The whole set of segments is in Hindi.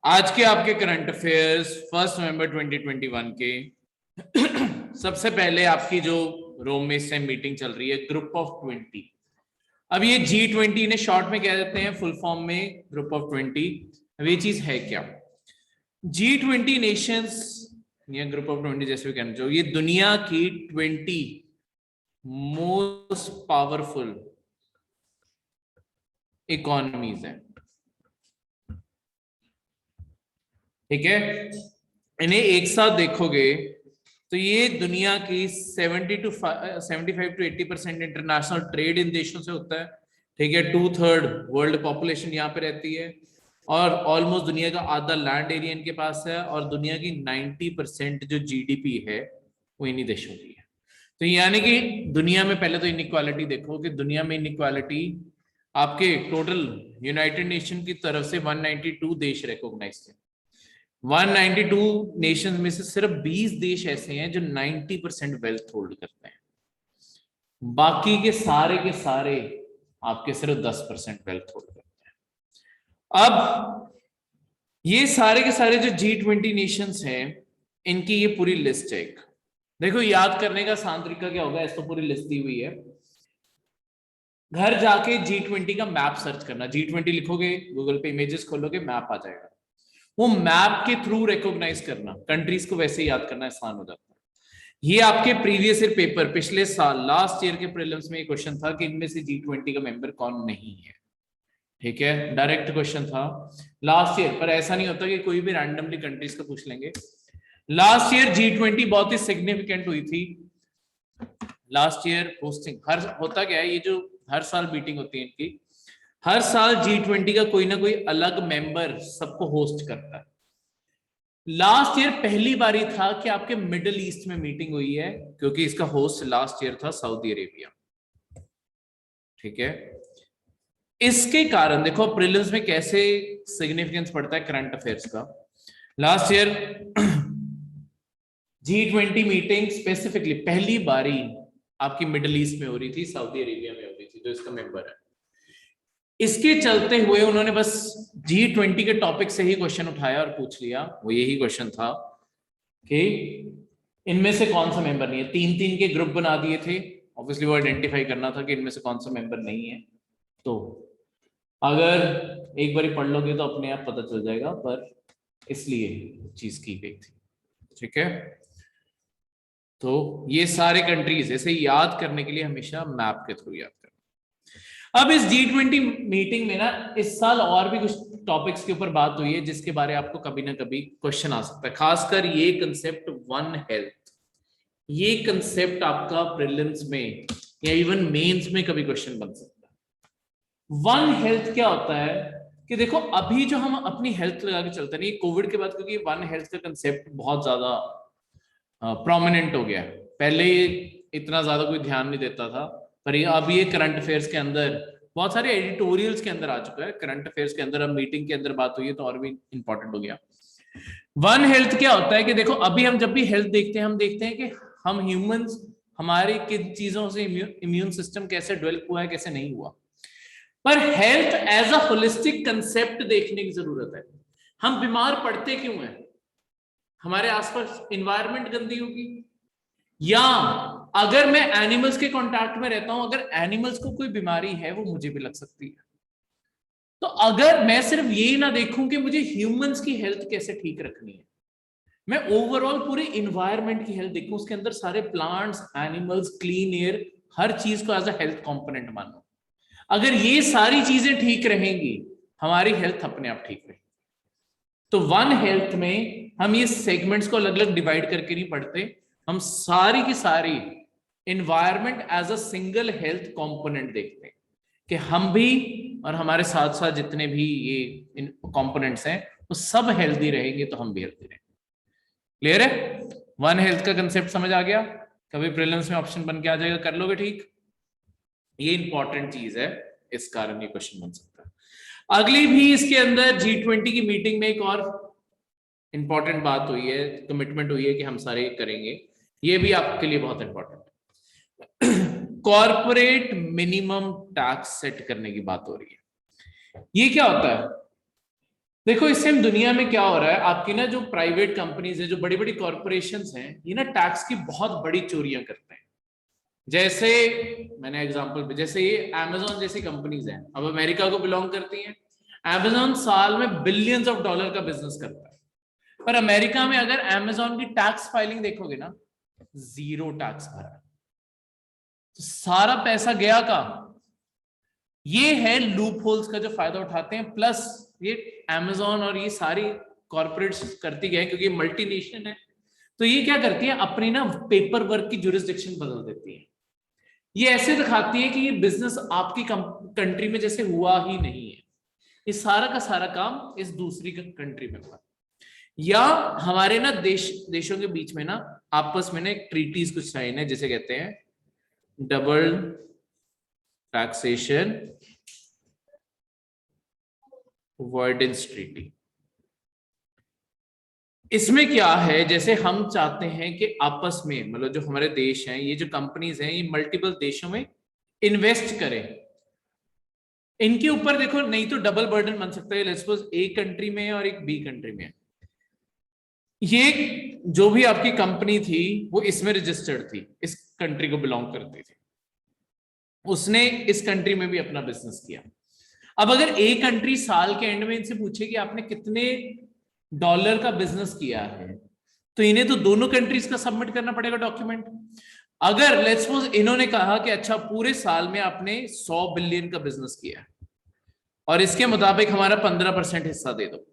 आज के आपके करंट अफेयर्स 1 नवंबर 2021 के सबसे पहले आपकी जो रोम में इस टाइम मीटिंग चल रही है ग्रुप ऑफ 20। अब ये G20 ने शॉर्ट में कह देते हैं, फुल फॉर्म में ग्रुप ऑफ 20। अब ये चीज है क्या? G20 नेशंस या ग्रुप ऑफ 20 जैसे भी कहना चाहो, ये दुनिया की 20 मोस्ट पावरफुल इकोनॉमीज है। ठीक है, इन्हें एक साथ देखोगे तो ये दुनिया की 75 to 80% इंटरनेशनल ट्रेड इन देशों से होता है। ठीक है, 2/3 वर्ल्ड पॉपुलेशन यहाँ पे रहती है और ऑलमोस्ट दुनिया का आधा लैंड एरिया इनके पास है और दुनिया की 90% जो जीडीपी है वो इन्हीं देशों की है। तो यानी कि दुनिया में पहले तो इनइक्वालिटी देखो कि दुनिया में इनइक्वालिटी आपके टोटल यूनाइटेड नेशन की तरफ से 192 देश रिकॉग्नाइज थे। 192 नेशंस में से सिर्फ 20 देश ऐसे हैं जो 90% वेल्थ होल्ड करते हैं, बाकी के सारे आपके सिर्फ 10% वेल्थ होल्ड करते हैं। अब ये सारे के सारे जो G20 नेशंस हैं इनकी ये पूरी लिस्ट है। देखो, याद करने का आसान तरीका क्या होगा, ऐसा पूरी लिस्ट दी हुई है। घर जाके G20 का मैप सर्च करना, G20 लिखोगे गूगल पे, इमेजेस खोलोगे, मैप आ जाएगा। वो मैप के थ्रू रिकॉग्नाइज करना, कंट्रीज को वैसे ही याद करना आसान हो जाता है। ये आपके प्रीवियस ईयर पेपर पिछले साल लास्ट ईयर के प्रीलिम्स में एक क्वेश्चन था कि इनमें से G20 का मेंबर कौन नहीं है। ठीक है, डायरेक्ट क्वेश्चन था लास्ट ईयर, पर ऐसा नहीं होता कि कोई भी रैंडमली कंट्रीज का पूछ लेंगे। लास्ट ईयर G20 बहुत ही सिग्निफिकेंट हुई थी। लास्ट ईयर होस्टिंग हर होता क्या है, ये जो हर साल मीटिंग होती है इनकी, हर साल G20 का कोई ना कोई अलग मेंबर सबको होस्ट करता है। लास्ट ईयर पहली बारी था कि आपके मिडिल ईस्ट में मीटिंग हुई है, क्योंकि इसका होस्ट लास्ट ईयर था सऊदी अरेबिया। ठीक है, इसके कारण देखो प्रीलिम्स में कैसे सिग्निफिकेंस पड़ता है करंट अफेयर्स का। Last year G20 meeting specifically पहली बारी आपकी मिडिल ईस्ट में हो रही थी, सऊदी अरेबिया में हो रही थी, जो इसका मेंबर है। इसके चलते हुए उन्होंने बस G20 के टॉपिक से ही क्वेश्चन उठाया और पूछ लिया। वो यही क्वेश्चन था कि इनमें से कौन सा मेंबर नहीं है। 3-3 के ग्रुप बना दिए थे, ऑब्वियसली वो आइडेंटिफाई करना था कि इनमें से कौन सा मेंबर नहीं है। तो अगर एक बार पढ़ लोगे तो अपने आप पता चल जाएगा, पर इसलिए चीज की गई थी। ठीक है, तो ये सारे कंट्रीज ऐसे याद करने के लिए हमेशा मैप के थ्रू याद करना। अब इस G20 मीटिंग में ना इस साल और भी कुछ टॉपिक्स के ऊपर बात हुई है जिसके बारे में आपको कभी ना कभी क्वेश्चन आ सकता है, खासकर ये कंसेप्ट वन हेल्थ। ये कंसेप्ट आपका प्रीलिम्स में या इवन मेंस में कभी क्वेश्चन बन सकता है। वन हेल्थ क्या होता है कि देखो, अभी जो हम अपनी हेल्थ लगा के चलते नहीं, कोविड के बाद क्योंकि वन हेल्थ का कंसेप्ट बहुत ज्यादा प्रोमिनेंट हो गया। पहले इतना ज्यादा कोई ध्यान नहीं देता था, पर ये अब ये करंट अफेयर्स के अंदर बहुत सारे एडिटोरियल्स के अंदर आ चुका है। करंट अफेयर्स के अंदर अब मीटिंग के अंदर बात हुई है तो और भी इंपॉर्टेंट हो गया। वन हेल्थ क्या होता है कि देखो, अभी हम जब भी हेल्थ देखते हैं, हम देखते हैं कि हम ह्यूमंस हमारे किन चीजों से इम्यून सिस्टम कैसे डेवलप हुआ है, कैसे नहीं हुआ। पर health as a holistic concept देखने की जरूरत है। हम बीमार पड़ते क्यों हैं? हमारे आसपास इन्वायरमेंट गंदी होगी, या अगर मैं एनिमल्स के कांटेक्ट में रहता हूं, अगर एनिमल्स को कोई बीमारी है वो मुझे भी लग सकती है। तो अगर मैं सिर्फ ये ना देखूं कि मुझे ह्यूमंस की हेल्थ कैसे ठीक रखनी है, मैं ओवरऑल पूरे इन्वायरमेंट की हेल्थ देखूं, उसके अंदर सारे प्लांट्स, एनिमल्स, क्लीन एयर, हर चीज को एज अ हेल्थ कंपोनेंट मानो। अगर ये सारी चीजें ठीक रहेंगी, हमारी हेल्थ अपने आप ठीक रहेगी। तो वन हेल्थ में हम ये सेगमेंट्स को अलग अलग डिवाइड करके नहीं पढ़ते, हम सारी की सारी environment as a single health component देखते हैं कि हम भी और हमारे साथ साथ जितने भी ये कंपोनेंट्स हैं वो सब हेल्दी रहेंगे तो हम भी हेल्दी रहेंगे। क्लियर है? वन हेल्थ का कंसेप्ट समझ आ गया? कभी प्रीलिम्स में ऑप्शन बन के आ जाएगा, कर लोगे ठीक। ये इंपॉर्टेंट चीज है, इस कारण ये क्वेश्चन बन सकता है। अगली भी इसके अंदर G20 की मीटिंग में एक और इंपॉर्टेंट बात हुई है, कमिटमेंट हुई है कि हम सारे करेंगे। ये भी आपके लिए बहुत इंपॉर्टेंट है। कॉर्पोरेट मिनिमम टैक्स सेट करने की बात हो रही है। ये क्या होता है? देखो इस टाइम दुनिया में क्या हो रहा है, आपकी ना जो प्राइवेट कंपनीज है, जो बड़ी बड़ी कॉर्पोरेशंस हैं, ये ना टैक्स की बहुत बड़ी चोरियां करते हैं। जैसे मैंने एग्जांपल पे, जैसे ये अमेजोन जैसी कंपनीज हैं, अब अमेरिका को बिलोंग करती हैं। अमेजोन साल में बिलियंस ऑफ डॉलर का बिजनेस करता है, पर अमेरिका में अगर अमेजोन की टैक्स फाइलिंग देखोगे ना, जीरो टैक्स भरा है। तो सारा पैसा गया कहां? ये है लूप होल्स का जो फायदा उठाते हैं, प्लस ये अमेजोन और ये सारी कॉर्पोरेट्स करती गए, क्योंकि ये मल्टीनेशनल है। तो ये क्या करती है, अपनी ना पेपर वर्क की जुरिस्डिक्शन बदल देती है। ये ऐसे दिखाती है कि ये बिजनेस आपकी कंट्री में जैसे हुआ ही नहीं है, ये सारा का सारा काम इस दूसरी कंट्री में हुआ। या हमारे ना देशों के बीच में ना आपस में ना एक ट्रीटीज कुछ साइन है, जिसे कहते हैं डबल टैक्सेशन अवॉइडेंस ट्रीटी। इसमें क्या है, जैसे हम चाहते हैं कि आपस में, मतलब जो हमारे देश हैं, ये जो कंपनीज हैं, ये मल्टीपल देशों में इन्वेस्ट करें। इनके ऊपर देखो, नहीं तो डबल बर्डन बन सकता है। लेट्स सपोज एक कंट्री में है और एक बी कंट्री में है। ये जो भी आपकी कंपनी थी वो इसमें रजिस्टर्ड थी, इस कंट्री को बिलोंग करती थी, उसने इस कंट्री में भी अपना बिजनेस किया। अब अगर एक कंट्री साल के एंड में इनसे पूछे कि आपने कितने डॉलर का बिजनेस किया है, तो इन्हें तो दोनों कंट्रीज का सबमिट करना पड़ेगा डॉक्यूमेंट। अगर लेट्स सपोज इन्होंने कहा कि अच्छा पूरे साल में आपने 100 बिलियन का बिजनेस किया और इसके मुताबिक हमारा 15% हिस्सा दे दो,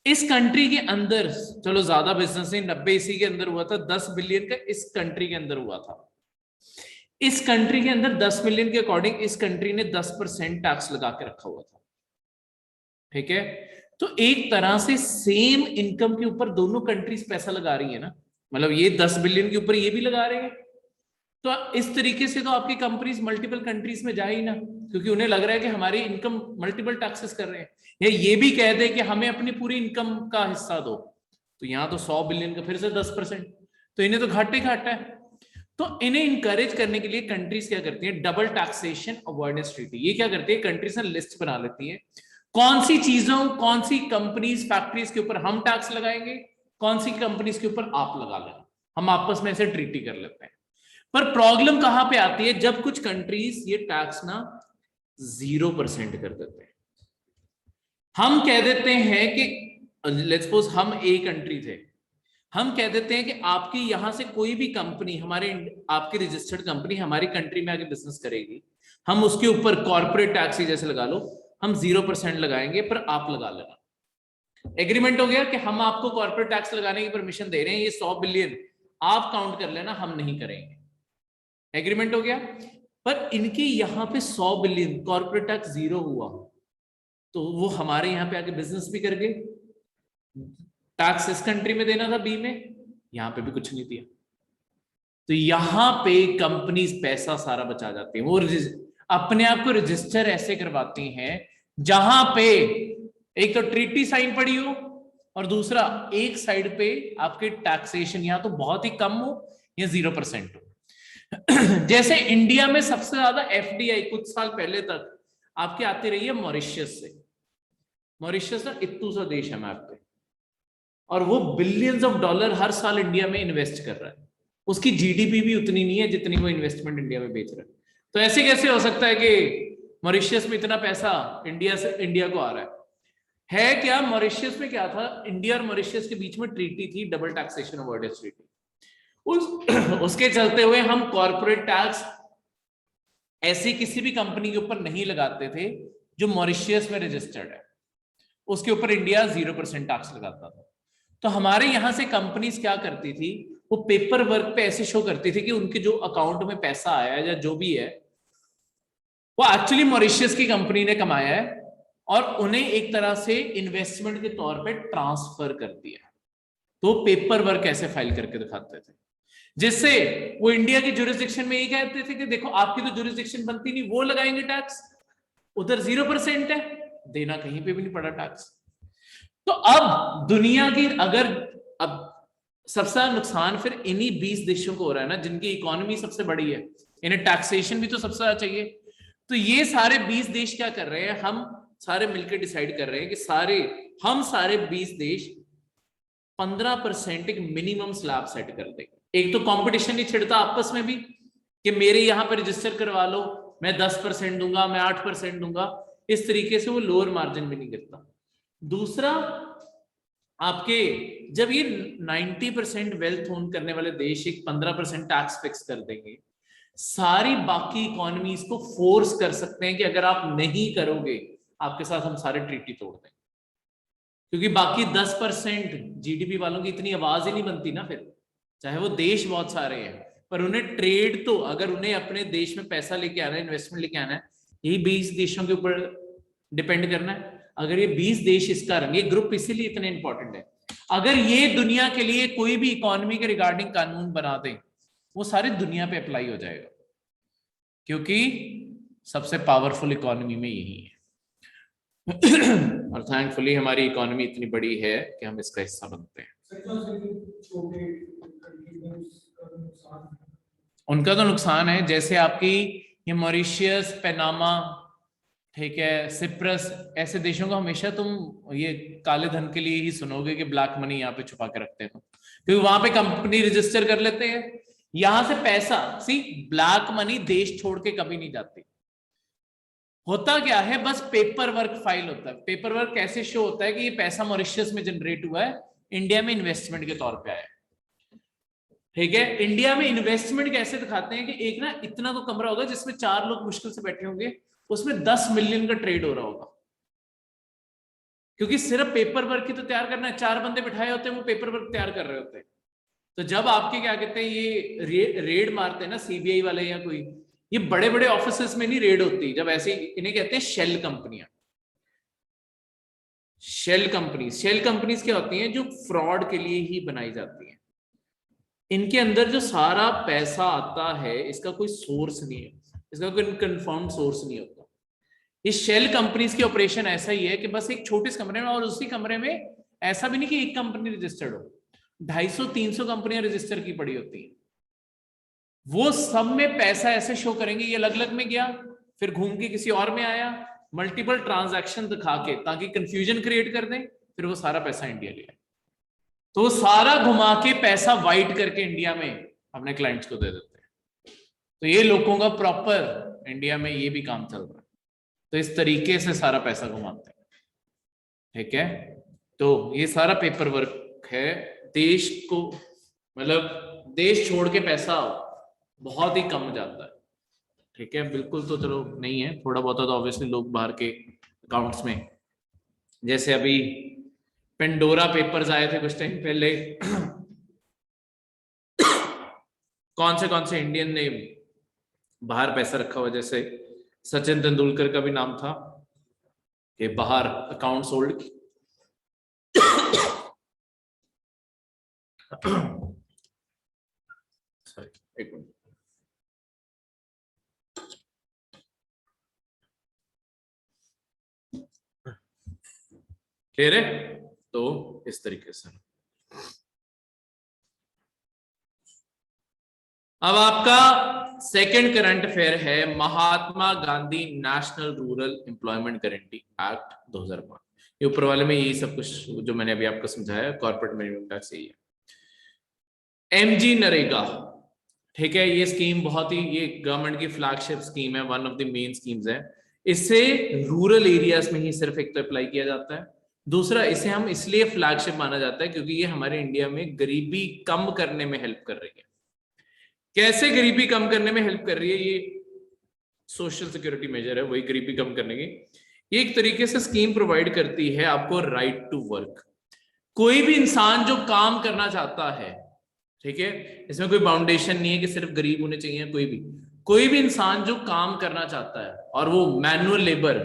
इस कंट्री के अंदर, चलो ज्यादा बिजनेस नहीं, 90 इसी के अंदर हुआ था, 10 बिलियन का इस कंट्री के अंदर हुआ था। इस कंट्री के अंदर 10 मिलियन के अकॉर्डिंग इस कंट्री ने 10% टैक्स लगा के रखा हुआ था। ठीक है, तो एक तरह से सेम इनकम के ऊपर दोनों कंट्रीज पैसा लगा रही है ना, मतलब ये 10 बिलियन के ऊपर ये भी लगा रहे हैं। तो इस तरीके से तो आपकी कंपनीज मल्टीपल कंट्रीज में जाए ही ना, क्योंकि उन्हें लग रहा है कि हमारी इनकम मल्टीपल टैक्सेस कर रहे हैं। या ये भी कह दे कि हमें अपनी पूरी इनकम का हिस्सा दो, तो यहां तो 100 बिलियन का फिर से 10%, तो इन्हें तो घाटे घाटा है। तो इन्हें इंकरेज करने के लिए कंट्रीज क्या करती हैं, डबल टैक्सेशन अवॉइडेंस ट्रीटी। ये क्या करती है, कंट्रीज ने लिस्ट बना लेती है, कौन सी चीजों, कौन सी कंपनीज, फैक्ट्रीज के ऊपर हम टैक्स लगाएंगे, कौन सी कंपनीज के ऊपर आप लगा लेना, हम आपस में ऐसे ट्रीटी कर लेते हैं। पर प्रॉब्लम कहां पे आती है, जब कुछ कंट्रीज ये टैक्स ना 0% कर देते हैं। हम कह देते हैं कि लेट्स सपोज हम ए कंट्री थे, हम कह देते हैं कि आपकी यहां से कोई भी कंपनी, हमारे आपकी रजिस्टर्ड कंपनी हमारी कंट्री में आके बिजनेस करेगी, हम उसके ऊपर कॉर्पोरेट टैक्स ही जैसे लगा लो, हम 0% लगाएंगे, पर आप लगा लेना। एग्रीमेंट हो गया कि हम आपको कॉर्पोरेट टैक्स लगाने की परमिशन दे रहे हैं, ये 100 बिलियन आप काउंट कर लेना, हम नहीं करेंगे। एग्रीमेंट हो गया। पर इनके यहां पे 100 बिलियन कॉर्पोरेट टैक्स 0 हुआ, तो वो हमारे यहां पे आके बिजनेस भी कर गए। टैक्स इस कंट्री में देना था बी में, यहां पे भी कुछ नहीं दिया, तो यहां पे कंपनीज पैसा सारा बचा जाती है। वो अपने आप को रजिस्टर ऐसे करवाती हैं जहां पे एक तो ट्रीटी साइन पड़ी हो, और दूसरा एक साइड पे आपके टैक्सेशन या तो बहुत ही कम हो या 0% हो। जैसे इंडिया में सबसे ज्यादा एफडीआई कुछ साल पहले तक आपके आती रही है मॉरिशस से। मॉरिशस ना इत्तू सा देश है मैप पे, और वो बिलियंस ऑफ डॉलर हर साल इंडिया में इन्वेस्ट कर रहा है। उसकी जीडीपी भी उतनी नहीं है जितनी वो इन्वेस्टमेंट इंडिया में बेच रहा है। तो ऐसे कैसे हो सकता है कि मॉरिशस में इतना पैसा इंडिया को आ रहा है क्या? मॉरिशस में क्या था, इंडिया और मॉरिशस के बीच में ट्रीटी थी, डबल टैक्सेशन अवॉइडेंस ट्रीटी। उसके चलते हुए हम कॉर्पोरेट टैक्स ऐसी किसी भी कंपनी के ऊपर नहीं लगाते थे जो मॉरिशस में रजिस्टर्ड है, उसके ऊपर इंडिया 0% टैक्स लगाता था। तो हमारे यहां से कंपनीज क्या करती थी, वो पेपर वर्क पे ऐसे शो करती थी कि उनके जो अकाउंट में पैसा आया है या जो भी है, वो एक्चुअली मॉरिशस की कंपनी ने कमाया है, और उन्हें एक तरह से इन्वेस्टमेंट के तौर पे ट्रांसफर कर दिया। तो पेपर वर्क ऐसे फाइल करके दिखाते थे, जिससे वो इंडिया की जुरिस्डिक्शन में ये कहते थे कि देखो आपकी तो जुरिस्डिक्शन बनती नहीं, वो लगाएंगे टैक्स, उधर 0% है, देना कहीं पे भी नहीं पड़ा टैक्स। तो अब दुनिया की अगर, अब सबसे नुकसान फिर इन्हीं 20 देशों को हो रहा है ना, जिनकी इकोनॉमी सबसे बड़ी है, इन्हें टैक्सेशन भी तो सबसे ज्यादा चाहिए। तो ये सारे 20 देश क्या कर रहे हैं, हम सारे मिलकर डिसाइड कर रहे हैं कि हम सारे 20 देश 15% एक मिनिमम स्लैब सेट कर देंगे। एक तो कंपटीशन नहीं छिड़ता आपस में भी कि मेरे यहां पर रजिस्टर करवा लो, मैं 10% दूंगा, मैं 8% दूंगा, इस तरीके से वो लोअर मार्जिन भी नहीं गिरता। दूसरा, आपके जब ये 90% वेल्थ ओन करने वाले देश एक 15% टैक्स फिक्स कर देंगे, सारी बाकी इकोनॉमीज को फोर्स कर सकते हैं कि अगर आप नहीं करोगे आपके साथ हम सारे ट्रीटी तोड़ देंगे, क्योंकि बाकी 10% जीडीपी वालों की इतनी आवाज ही नहीं बनती ना, फिर चाहे वो देश बहुत सारे हैं, पर उन्हें ट्रेड तो, अगर उन्हें अपने देश में पैसा लेके आना है, इन्वेस्टमेंट लेके आना है, यही 20 देशों के ऊपर डिपेंड करना है। अगर ये 20 देश इसका रंग, ये ग्रुप इसीलिए इतने इंपॉर्टेंट है, अगर ये दुनिया के लिए कोई भी इकोनॉमी के रिगार्डिंग कानून बना दे, वो सारी दुनिया पे अप्लाई हो जाएगा, क्योंकि सबसे पावरफुल इकोनॉमी में यही है। और थैंकफुली हमारी इकोनॉमी इतनी बड़ी है कि हम इसका हिस्सा बनते हैं। उनका तो नुकसान है, जैसे आपकी ये मॉरिशियस, पनामा, ठीक है, सिप्रस, ऐसे देशों को हमेशा तुम ये काले धन के लिए ही सुनोगे कि ब्लैक मनी यहाँ पे छुपा के रखते हैं, क्योंकि वहां पे कंपनी रजिस्टर कर लेते हैं, यहां से पैसा, ब्लैक मनी देश छोड़ के कभी नहीं जाती। होता क्या है, बस पेपर वर्क फाइल होता है। पेपर वर्क कैसे शो होता है कि ये पैसा मॉरिशस में जनरेट हुआ है, इंडिया में इन्वेस्टमेंट के तौर पे आया, ठीक है। इंडिया में इन्वेस्टमेंट कैसे दिखाते हैं कि एक ना इतना तो कमरा होगा जिसमें 4 लोग मुश्किल से बैठे होंगे, उसमें 10 मिलियन का ट्रेड हो रहा होगा, क्योंकि सिर्फ पेपर वर्क ही तो तैयार करना है, 4 बंदे बिठाए होते हैं, वो पेपर वर्क तैयार कर रहे होते हैं। तो जब आपके क्या कहते हैं ये रेड मारते हैं ना सीबीआई वाले या कोई, ये बड़े बड़े ऑफिसेस में नहीं रेड होती, जब ऐसे इन्हें कहते हैं शेल कंपनियां। शेल कंपनीज क्या होती हैं, जो फ्रॉड के लिए ही बनाई जाती हैं। इनके अंदर जो सारा पैसा आता है, इसका कोई सोर्स नहीं है, इसका कोई कंफर्म सोर्स नहीं होता। इस शेल कंपनीज की ऑपरेशन ऐसा ही है कि बस एक छोटे से कमरे में, और उसी कमरे में ऐसा भी नहीं कि एक कंपनी रजिस्टर्ड हो, 250-300 कंपनियां रजिस्टर की पड़ी होती हैं। वो सब में पैसा ऐसे शो करेंगे, ये अलग अलग में गया, फिर घूम के किसी और में आया, मल्टीपल ट्रांजैक्शन दिखा के, ताकि कंफ्यूजन क्रिएट कर दें, फिर वो सारा पैसा इंडिया ले आए। तो वो सारा घुमा के पैसा वाइट करके इंडिया में अपने क्लाइंट्स को दे देते हैं। तो ये लोगों का प्रॉपर इंडिया में ये भी काम चल रहा है। तो इस तरीके से सारा पैसा घुमाते हैं, ठीक है। तो ये सारा पेपर वर्क है। देश को, मतलब देश छोड़ के पैसा बहुत ही कम जाता है, ठीक है। बिल्कुल तो चलो नहीं है, थोड़ा बहुत तो ऑब्वियसली लोग बाहर के अकाउंट्स में, जैसे अभी पेंडोरा पेपर्स आए थे कुछ टाइम पहले, कौन से इंडियन ने बाहर पैसा रखा हुआ, जैसे सचिन तेंदुलकर का भी नाम था कि बाहर अकाउंट होल्ड की। सॉरी, एक मिनट। क्लियर है? तो इस तरीके से अब आपका सेकंड करंट अफेयर है Mahatma Gandhi national rural employment guarantee act 2005। ये ऊपर वाले में यही सब कुछ जो मैंने अभी आपको समझाया, कॉर्पोरेट मिनिमम टैक्स यही है। एमजी नरेगा, ठीक है, ये स्कीम बहुत ही, ये गवर्नमेंट की फ्लैगशिप स्कीम है, one of the main schemes है। इससे रूरल एरियाज में ही सिर्फ एक तो अप्लाई किया जाता है, दूसरा इसे हम इसलिए फ्लैगशिप माना जाता है क्योंकि ये हमारे इंडिया में गरीबी कम करने में हेल्प कर रही है। कैसे गरीबी कम करने में हेल्प कर रही है? ये सोशल सिक्योरिटी मेजर है, वही गरीबी कम करने की। ये एक तरीके से स्कीम प्रोवाइड करती है आपको राइट टू वर्क। कोई भी इंसान जो काम करना चाहता है, ठीक है, इसमें कोई बाउंडेशन नहीं है कि सिर्फ गरीब होने चाहिए, कोई भी इंसान जो काम करना चाहता है और वो मैनुअल लेबर,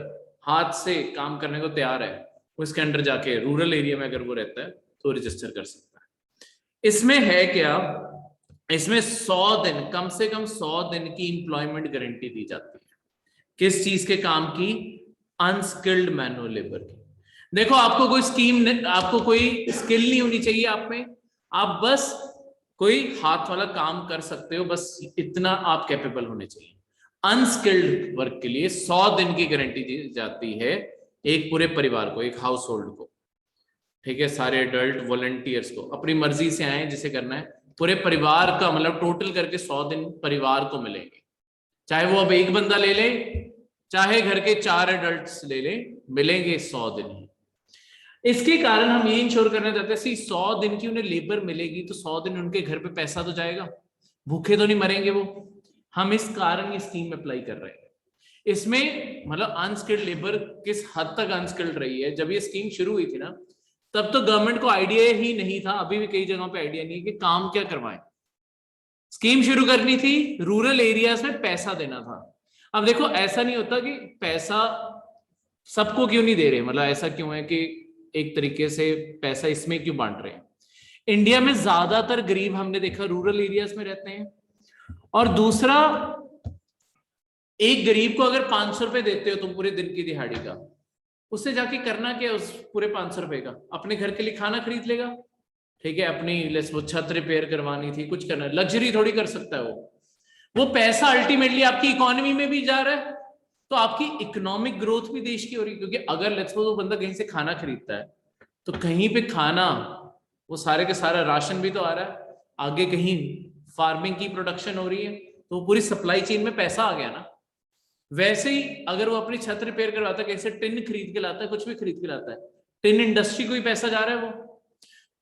हाथ से काम करने को तैयार है, उसके अंडर जाके रूरल एरिया में अगर वो रहता है तो रजिस्टर कर सकता है। इसमें है क्या, इसमें 100 दिन, कम से कम 100 दिन की इंप्लॉयमेंट गारंटी दी जाती है। किस चीज के काम की? अनस्किल्ड मैनुअल लेबर की। देखो, आपको कोई स्कीम, आपको कोई स्किल नहीं होनी चाहिए आप में, आप बस कोई हाथ वाला काम कर सकते हो, बस इतना आप कैपेबल होने चाहिए। अनस्किल्ड वर्क के लिए 100 दिन की गारंटी दी जाती है एक पूरे परिवार को, एक हाउस होल्ड को, ठीक है, सारे एडल्ट वॉलंटियर्स को अपनी मर्जी से आए जिसे करना है, पूरे परिवार का मतलब टोटल करके 100 दिन परिवार को मिलेंगे, चाहे वो अब एक बंदा ले ले चाहे घर के 4 एडल्ट्स ले ले, मिलेंगे 100 दिन। इसके कारण हम ये इंश्योर करना चाहते हैं 100 दिन की उन्हें लेबर मिलेगी तो 100 दिन उनके घर पे पैसा तो जाएगा, भूखे तो नहीं मरेंगे वो। हम इस कारण ये स्कीम अप्लाई कर रहे हैं। इसमें मतलब अनस्किल्ड लेबर किस हद तक अनस्किल्ड रही है, जब ये स्कीम शुरू हुई थी ना तब तो गवर्नमेंट को आइडिया ही नहीं था, अभी भी कई जगहों पे आइडिया नहीं है कि काम क्या करवाएं। स्कीम शुरू करनी थी, रूरल एरियाज में पैसा देना था। अब देखो ऐसा नहीं होता कि पैसा सबको क्यों नहीं दे रहे, मतलब ऐसा क्यों है कि एक तरीके से पैसा इसमें क्यों बांट रहे हैं। इंडिया में ज्यादातर गरीब हमने देखा रूरल एरियाज में रहते हैं, और दूसरा एक गरीब को अगर 500 रुपए देते हो तुम पूरे दिन की दिहाड़ी का, उससे जाके करना क्या उस पूरे 500 रुपए का, अपने घर के लिए खाना खरीद लेगा, ठीक है, अपनी वो छत रिपेयर करवानी थी, कुछ करना, लग्जरी थोड़ी कर सकता है वो पैसा अल्टीमेटली आपकी इकोनॉमी में भी जा रहा है, तो आपकी इकोनॉमिक ग्रोथ भी देश की हो रही है। क्योंकि अगर लेट्स सपोज वो बंदा कहीं से खाना खरीदता है तो कहीं पे खाना वो सारे के सारा राशन भी तो आ रहा है, आगे कहीं फार्मिंग की प्रोडक्शन हो रही है, तो पूरी सप्लाई चेन में पैसा आ गया ना। वैसे ही अगर वो अपनी छत रिपेयर करवाता है, कैसे टिन खरीद के लाता है, कुछ भी खरीद के लाता है, टिन इंडस्ट्री को ही पैसा जा रहा है वो।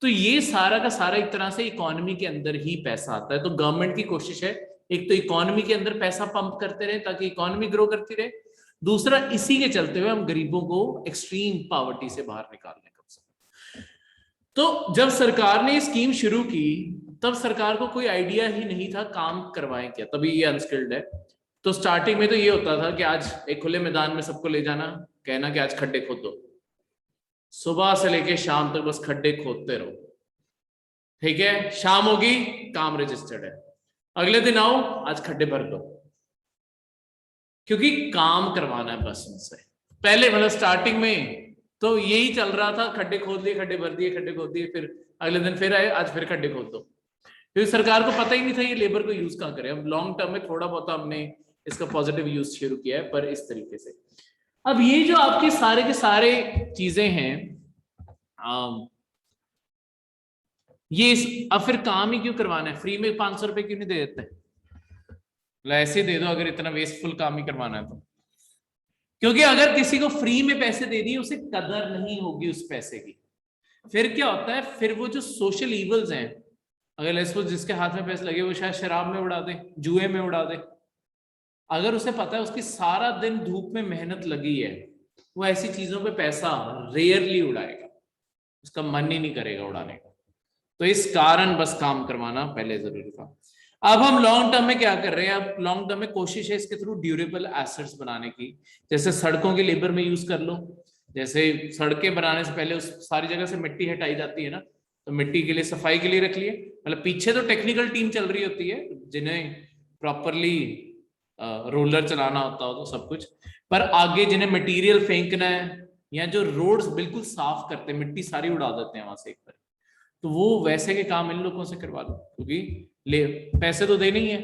तो ये सारा का सारा एक तरह से इकोनॉमी के अंदर ही पैसा आता है। तो गवर्नमेंट की कोशिश है एक तो इकोनॉमी के अंदर पैसा पंप करते रहे ताकि इकोनॉमी ग्रो करती रहे, दूसरा इसी के चलते हुए हम गरीबों को एक्सट्रीम पॉवर्टी से बाहर निकालने कम से। तो जब सरकार ने स्कीम शुरू की तब सरकार को कोई आइडिया ही नहीं था काम करवाएं क्या, तभी ये अनस्किल्ड है। तो स्टार्टिंग में तो ये होता था कि आज एक खुले मैदान में सबको ले जाना, कहना कि आज खड्डे खोद दो, सुबह से लेके शाम तक बस खड्डे खोदते रहो, ठीक है, शाम होगी काम रजिस्टर्ड है, अगले दिन आओ आज खड्डे भर दो, क्योंकि काम करवाना है बस उनसे। पहले मतलब स्टार्टिंग में तो यही चल रहा था, खड्डे खोद लिए, खड्डे भर दिए, खड्डे खोद दिए, फिर अगले दिन फिर आए, आज फिर खड्डे खोद दो, क्योंकि सरकार को पता ही नहीं था ये लेबर को यूज कहाँ करें। अब लॉन्ग टर्म में थोड़ा बहुत हमने इसका पॉजिटिव यूज शुरू किया है, पर इस तरीके से। अब ये जो आपके सारे के सारे चीजें हैं, ये अब फिर काम ही क्यों करवाना है, फ्री में 500 रुपए क्यों नहीं दे देते, ऐसे दे दो अगर इतना वेस्टफुल काम ही करवाना है तो। क्योंकि अगर किसी को फ्री में पैसे दे दिए उसे कदर नहीं होगी उस पैसे की। फिर क्या होता है, फिर वो जो सोशल इवल्स हैं, अगर लेट्स सपोज जिसके हाथ में पैसे लगे वो शायद शराब में उड़ा दे, जुए में उड़ा दे, अगर उसे पता है उसकी सारा दिन धूप में मेहनत लगी है, वो ऐसी चीजों पे पैसा रेयरली उड़ाएगा, उसका मन ही नहीं करेगा उड़ाने का। तो इस कारण बस काम करवाना पहले जरूरी था। अब हम लॉन्ग टर्म में क्या कर रहे हैं, अब लॉन्ग टर्म में कोशिश है इसके थ्रू ड्यूरेबल एसेट्स बनाने की, जैसे सड़कों की लेबर में यूज कर लो, जैसे सड़कें बनाने से पहले उस सारी जगह से मिट्टी हटाई जाती है ना, तो मिट्टी के लिए सफाई के लिए रख लिए, मतलब पीछे तो टेक्निकल टीम चल रही होती है जिन्हें प्रॉपरली रोलर चलाना होता हो तो सब कुछ, पर आगे जिन्हें मटेरियल फेंकना है या जो रोड्स बिल्कुल साफ करते हैं, मिट्टी सारी उड़ा देते हैं वहां से एक बार, तो वो वैसे के काम इन लोगों से करवा लो, क्योंकि ले पैसे तो देने ही है।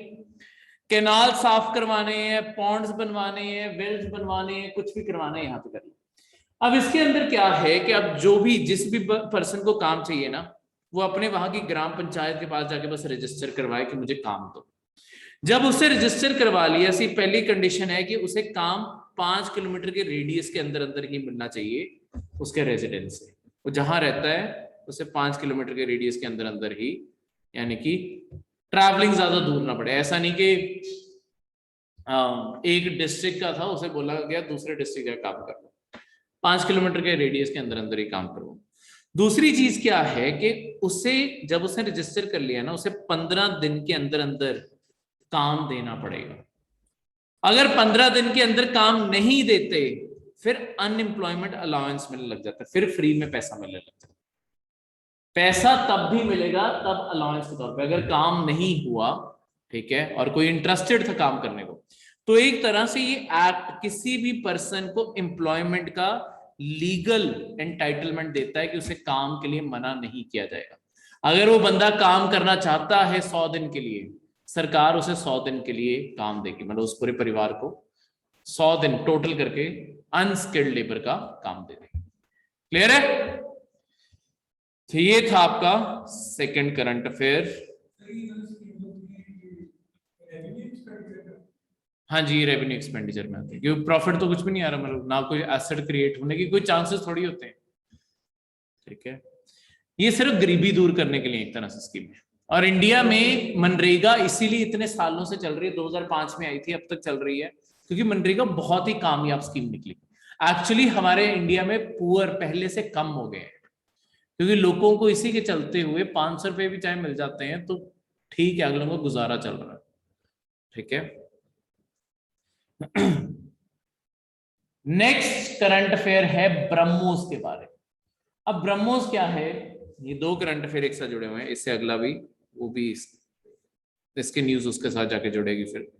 कैनाल साफ करवाने हैं, पॉन्ड्स बनवाने हैं, वेल्स बनवाने हैं, कुछ भी करवाना है यहाँ पे कर लो। अब इसके अंदर क्या है कि अब जो भी जिस भी पर्सन को काम चाहिए ना, वो अपने वहां की ग्राम पंचायत के पास जाके बस रजिस्टर करवाए कि मुझे काम दो। जब उसे रजिस्टर करवा लिया, सी पहली कंडीशन है कि उसे काम 5 किलोमीटर के रेडियस के अंदर अंदर ही मिलना चाहिए उसके रेजिडेंस से, वो जहां रहता है उसे 5 किलोमीटर के रेडियस के अंदर अंदर ही, यानी कि ट्रैवलिंग ज्यादा दूर ना पड़े। ऐसा नहीं कि एक डिस्ट्रिक्ट का था उसे बोला गया दूसरे डिस्ट्रिक्ट का काम कर लो, 5 किलोमीटर के रेडियस के अंदर अंदर ही काम करो। दूसरी चीज क्या है कि उसे जब उसने रजिस्टर कर लिया ना, उसे 15 दिन के अंदर अंदर काम देना पड़ेगा। अगर 15 दिन के अंदर काम नहीं देते फिर अनएम्प्लॉयमेंट अलाउंस मिलने लग जाता है, फिर फ्री में पैसा मिलने लग जाता है। पैसा तब भी मिलेगा तब अलाउंस के तौर पे, अगर काम नहीं हुआ, ठीक है, और कोई इंटरेस्टेड था काम करने को, तो एक तरह से ये एक्ट किसी भी पर्सन को एम्प्लॉयमेंट का लीगल एंटाइटलमेंट देता है कि उसे काम के लिए मना नहीं किया जाएगा। अगर वो बंदा काम करना चाहता है 100 दिन के लिए, सरकार उसे 100 दिन के लिए काम देगी, मतलब उस पूरे परिवार को 100 दिन टोटल करके अनस्किल्ड लेबर का काम दे देगी। क्लियर है? तो ये था आपका सेकंड करंट अफेयर। हाँ जी, रेवेन्यू एक्सपेंडिचर में आते हैं, क्योंकि प्रॉफिट तो कुछ भी नहीं आ रहा, मतलब ना कोई एसेट क्रिएट होने की कोई चांसेस थोड़ी होते हैं। ठीक है, ये सिर्फ गरीबी दूर करने के लिए एक तरह से स्कीम है। और इंडिया में मनरेगा इसीलिए इतने सालों से चल रही है, 2005 में आई थी, अब तक चल रही है, क्योंकि मनरेगा बहुत ही कामयाब स्कीम निकली। एक्चुअली हमारे इंडिया में पुअर पहले से कम हो गए हैं, क्योंकि लोगों को इसी के चलते हुए 500 रुपए भी चाहे मिल जाते हैं तो ठीक है, अगलों को गुजारा चल रहा है। ठीक है, नेक्स्ट करंट अफेयर है ब्रह्मोस के बारे में। अब ब्रह्मोस क्या है, ये दो करंट अफेयर एक साथ जुड़े हुए हैं, इससे अगला भी, वो भी इसके न्यूज उसके साथ जाके जुड़ेगी। फिर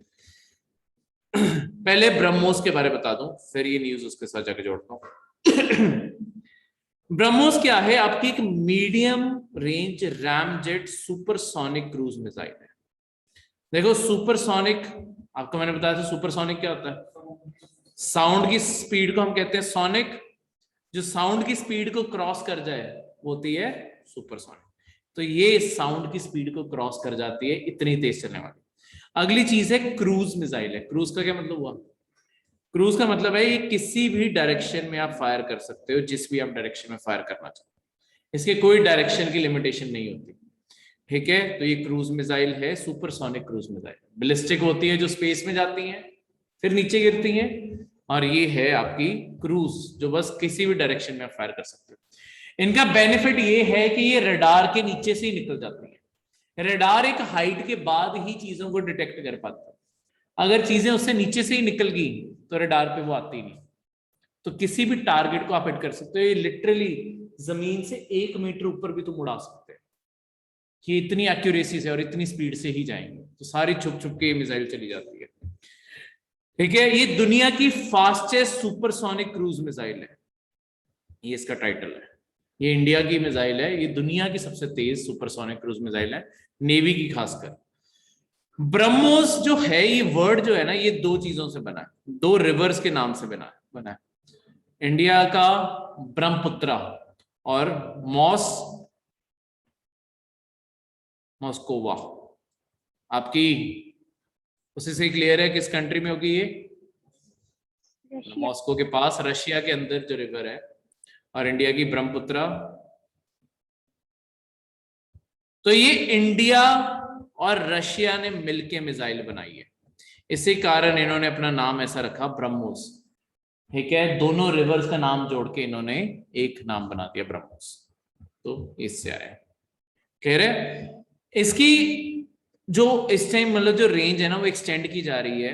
पहले ब्रह्मोस के बारे में बता दूं, फिर ये न्यूज उसके साथ जाके जोड़ता हूं। ब्रह्मोस क्या है? आपकी एक medium range ramjet supersonic cruise missile है। देखो सुपरसोनिक, आपको मैंने बताया था सुपरसोनिक क्या होता है। साउंड की स्पीड को हम कहते हैं सोनिक, जो साउंड की स्पीड को क्रॉस कर जाए वो होती है सुपरसोनिक। तो ये साउंड की स्पीड को क्रॉस कर जाती है, इतनी तेज चलने वाली। अगली चीज है क्रूज मिसाइल है। क्रूज का क्या मतलब हुआ? क्रूज का मतलब है ये किसी भी डायरेक्शन में आप फायर कर सकते हो, जिस भी आप डायरेक्शन में फायर करना चाहते हो, इसके कोई डायरेक्शन की लिमिटेशन नहीं होती। ठीक है, तो ये क्रूज मिसाइल है, सुपरसोनिक क्रूज मिसाइल। बैलिस्टिक होती है जो स्पेस में जाती हैं फिर नीचे गिरती हैं, और ये है आपकी क्रूज जो बस किसी भी डायरेक्शन में फायर कर सकते हो। इनका बेनिफिट ये है कि ये रडार के नीचे से ही निकल जाती है। रडार एक हाइट के बाद ही चीजों को डिटेक्ट कर पाता है, अगर चीजें उससे नीचे से ही निकल गई तो रडार पे वो आती नहीं। तो किसी भी टारगेट को आप हिट कर सकते हो, ये लिटरली जमीन से 1 मीटर ऊपर भी तुम उड़ा सकते हो, कि इतनी एक्यूरेसी से और इतनी स्पीड से ही जाएंगे, तो सारी छुप छुप के ये मिसाइल चली जाती है। ठीक है, ये दुनिया की फास्टेस्ट सुपरसोनिक क्रूज मिसाइल है, ये इसका टाइटल है। ये इंडिया की मिसाइल है, ये दुनिया की सबसे तेज सुपरसोनिक क्रूज मिसाइल है, नेवी की खासकर। ब्रह्मोस जो है, ये वर्ड जो है ना, ये दो चीजों से बना है, दो रिवर्स के नाम से बना है। इंडिया का ब्रह्मपुत्रा और मॉस्कोवा। आपकी उसी से क्लियर है किस कंट्री में होगी ये? मॉस्को के पास, रशिया के अंदर जो रिवर है, और इंडिया की ब्रह्मपुत्रा। तो ये इंडिया और रशिया ने मिलके मिसाइल बनाई है, इसी कारण इन्होंने अपना नाम ऐसा रखा ब्रह्मोस। ठीक है, दोनों रिवर्स का नाम जोड़ के इन्होंने एक नाम बना दिया ब्रह्मोस, तो इससे आया। कह रहे इसकी जो इस टाइम मतलब जो रेंज है ना वो एक्सटेंड की जा रही है।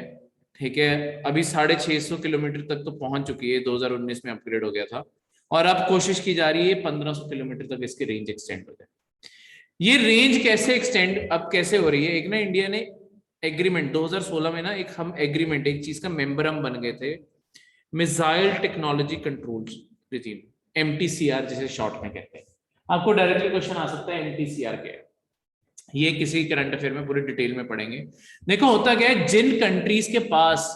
ठीक है, अभी 650 किलोमीटर तक तो पहुंच चुकी है, 2019 में अपग्रेड हो गया था, और अब कोशिश की जा रही है 1500 किलोमीटर तक इसकी रेंज एक्सटेंड हो जाए। ये रेंज कैसे एक्सटेंड अब कैसे हो रही है? एक ना इंडिया ने एग्रीमेंट 2016 में ना, एक हम एग्रीमेंट, एक चीज का मेंबर हम बन गए थे, missile technology control regime, MTCR जिसे शॉर्ट में कहते हैं। आपको डायरेक्टली क्वेश्चन आ सकता है MTCR क्या है, ये किसी करंट अफेयर में पूरे डिटेल में पढ़ेंगे। देखो होता क्या है, जिन कंट्रीज के पास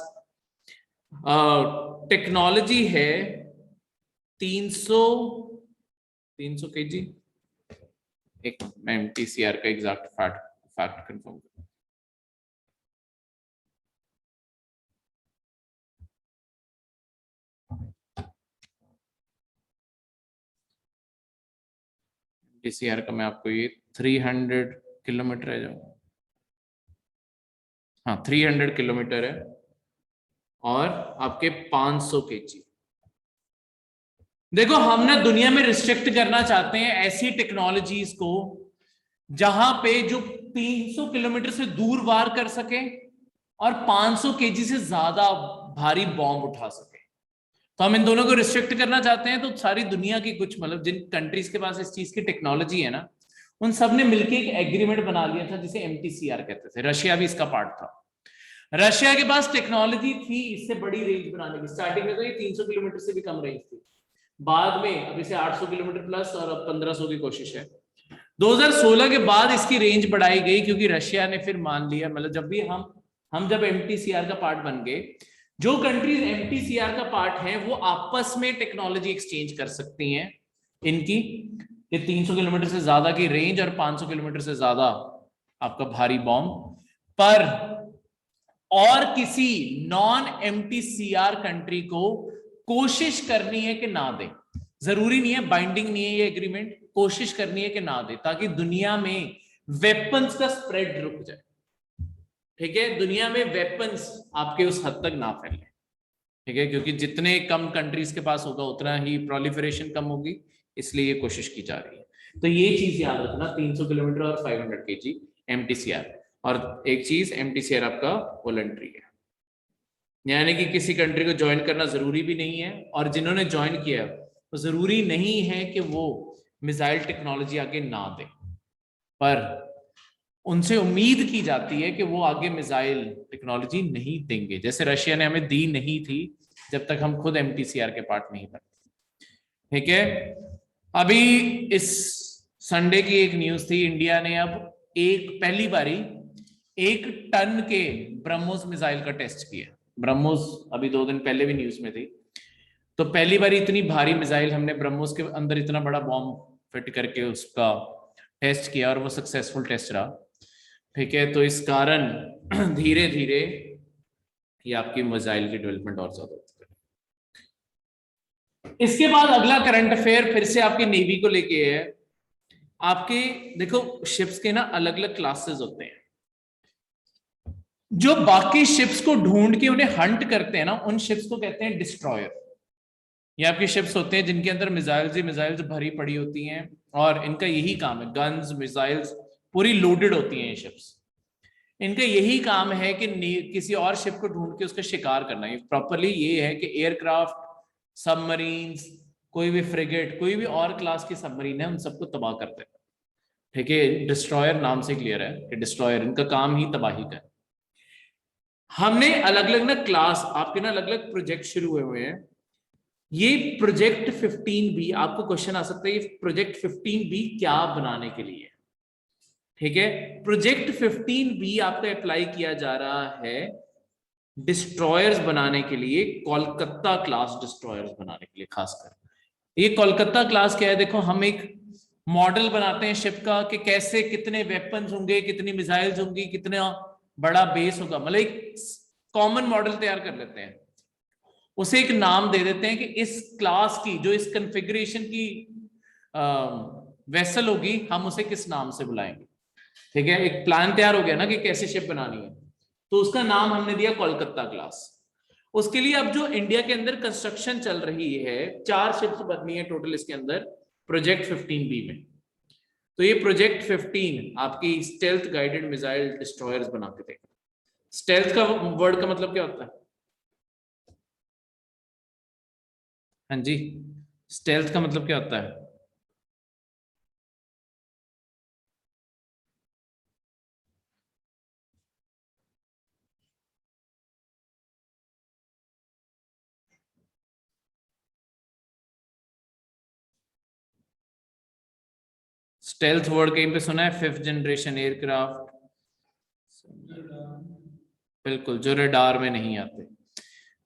टेक्नोलॉजी है 300 kg, एक मैं MTCR का एग्जैक्ट फैक्ट कंफर्म करूं। MTCR का मैं आपको ये 300 किलोमीटर है, जो हाँ 300 किलोमीटर है, और आपके 500 kg। देखो हम ना दुनिया में रिस्ट्रिक्ट करना चाहते हैं ऐसी टेक्नोलॉजीज को जहां पे जो 300 किलोमीटर से दूर वार कर सके और 500 kg से ज्यादा भारी बॉम्ब उठा सके। तो हम इन दोनों को रिस्ट्रिक्ट करना चाहते हैं। तो सारी दुनिया की कुछ मतलब जिन कंट्रीज के पास इस चीज की टेक्नोलॉजी है ना, उन सब ने मिलकर एक एग्रीमेंट बना लिया था जिसे MTCR कहते थे। रशिया भी इसका पार्ट था। रशिया के पास टेक्नोलॉजी थी इससे बड़ी रेंज बनाने की। स्टार्टिंग में तो ये 300 किलोमीटर से भी कम रेंज थी, बाद में अब इसे 800 किलोमीटर प्लस और अब 1500 की कोशिश है। 2016 के बाद इसकी रेंज बढ़ाई गई, क्योंकि रशिया ने फिर मान लिया, मतलब जब भी हम जब MTCR का पार्ट बन गए जो कंट्रीज एमटीसीआर का पार्ट है वो आपस में टेक्नोलॉजी एक्सचेंज कर सकती हैं इनकी, ये 300 किलोमीटर से ज्यादा की रेंज और 500 किलोमीटर से ज्यादा आपका भारी बॉम्ब, पर और किसी नॉन एमटीसीआर कंट्री को कोशिश करनी है कि ना दे। जरूरी नहीं है, बाइंडिंग नहीं है ये एग्रीमेंट, कोशिश करनी है कि ना दे, ताकि दुनिया में वेपन्स का स्प्रेड रुक जाए। ठीक है, दुनिया में वेपन्स आपके उस हद तक ना फैले। ठीक है, क्योंकि जितने कम कंट्रीज के पास होगा उतना ही प्रोलिफरेशन कम होगी, इसलिए ये कोशिश की जा रही है। तो ये चीज याद रखना, 300 किलोमीटर और 500 केजी एमटीसीआर। और एक चीज, एमटीसीआर आपका वॉलंटरी है, यानी कि किसी कंट्री को ज्वाइन करना जरूरी भी नहीं है, और जिन्होंने ज्वाइन किया तो जरूरी नहीं है कि वो मिसाइल टेक्नोलॉजी आगे ना दे, पर उनसे उम्मीद की जाती है कि वो आगे मिसाइल टेक्नोलॉजी नहीं देंगे, जैसे रशिया ने हमें दी नहीं थी जब तक हम खुद एमटीसीआर के पार्ट नहीं बनते। ठीक है, अभी इस संडे की एक न्यूज थी, इंडिया ने अब पहली बारी 1 टन के ब्रह्मोस मिसाइल का टेस्ट किया। ब्रह्मोस अभी 2 दिन पहले भी न्यूज में थी, तो पहली बार इतनी भारी मिसाइल हमने ब्रह्मोस के अंदर इतना बड़ा बॉम्ब फिट करके उसका टेस्ट किया, और वो सक्सेसफुल टेस्ट रहा। ठीक है, तो इस कारण धीरे धीरे ये आपकी मिसाइल की डेवलपमेंट और ज्यादा होती है। इसके बाद अगला करंट अफेयर फिर से आपकी नेवी को लेके है। आपके देखो शिप्स के ना अलग अलग क्लासेस होते हैं, जो बाकी शिप्स को ढूंढ के उन्हें हंट करते हैं ना, उन शिप्स को कहते हैं डिस्ट्रॉयर। ये आपके शिप्स होते हैं जिनके अंदर मिसाइल्स भरी पड़ी होती हैं, और इनका यही काम है, गन्स मिसाइल्स पूरी लोडेड होती हैं ये शिप्स। इनका यही काम है कि किसी और शिप को ढूंढ के उसका शिकार करना। ये प्रॉपरली ये है कि एयरक्राफ्ट, सबमरीन्स, कोई भी फ्रिगेट, कोई भी और क्लास की सबमरीन है, उन सबको तबाह करते हैं। ठीक है, डिस्ट्रॉयर नाम से क्लियर है कि डिस्ट्रॉयर, इनका काम ही तबाही का है। हमने अलग अलग ना क्लास, आपके ना अलग अलग प्रोजेक्ट शुरू हुए हैं। ये प्रोजेक्ट 15B, आपको क्वेश्चन आ सकता है ये प्रोजेक्ट 15B क्या बनाने के लिए। ठीक है, प्रोजेक्ट 15B आपका अप्लाई किया जा रहा है डिस्ट्रॉयर्स बनाने के लिए, कोलकाता क्लास डिस्ट्रॉयर्स बनाने के लिए खासकर। ये कोलकाता क्लास क्या है, देखो हम एक मॉडल बनाते हैं शिप का कि कैसे कितने वेपन्स होंगे, कितनी मिसाइल्स होंगी, कितना बड़ा बेस होगा, मतलब एक कॉमन मॉडल तैयार कर लेते हैं, उसे एक नाम दे देते हैं कि इस क्लास की जो इस कॉन्फ़िगरेशन की वेसल होगी, हम उसे किस नाम से बुलाएंगे। ठीक है, एक प्लान तैयार हो गया ना कि कैसे शिप बनानी है, तो उसका नाम हमने दिया कोलकाता क्लास। उसके लिए अब जो इंडिया के अंदर कंस्ट्रक्शन चल रही है, 4 शिप्स बननी है टोटल इसके अंदर प्रोजेक्ट 15B में। तो ये प्रोजेक्ट 15 आपकी स्टेल्थ गाइडेड मिसाइल डिस्ट्रॉयर्स बना के देगा। स्टेल्थ का वर्ड का मतलब क्या होता है? हाँ जी, स्टेल्थ का मतलब क्या होता है? स्टेल्थ वर्ड कहीं पे सुना है? 5th जनरेशन एयरक्राफ्ट, बिल्कुल, जो रडार में नहीं आते।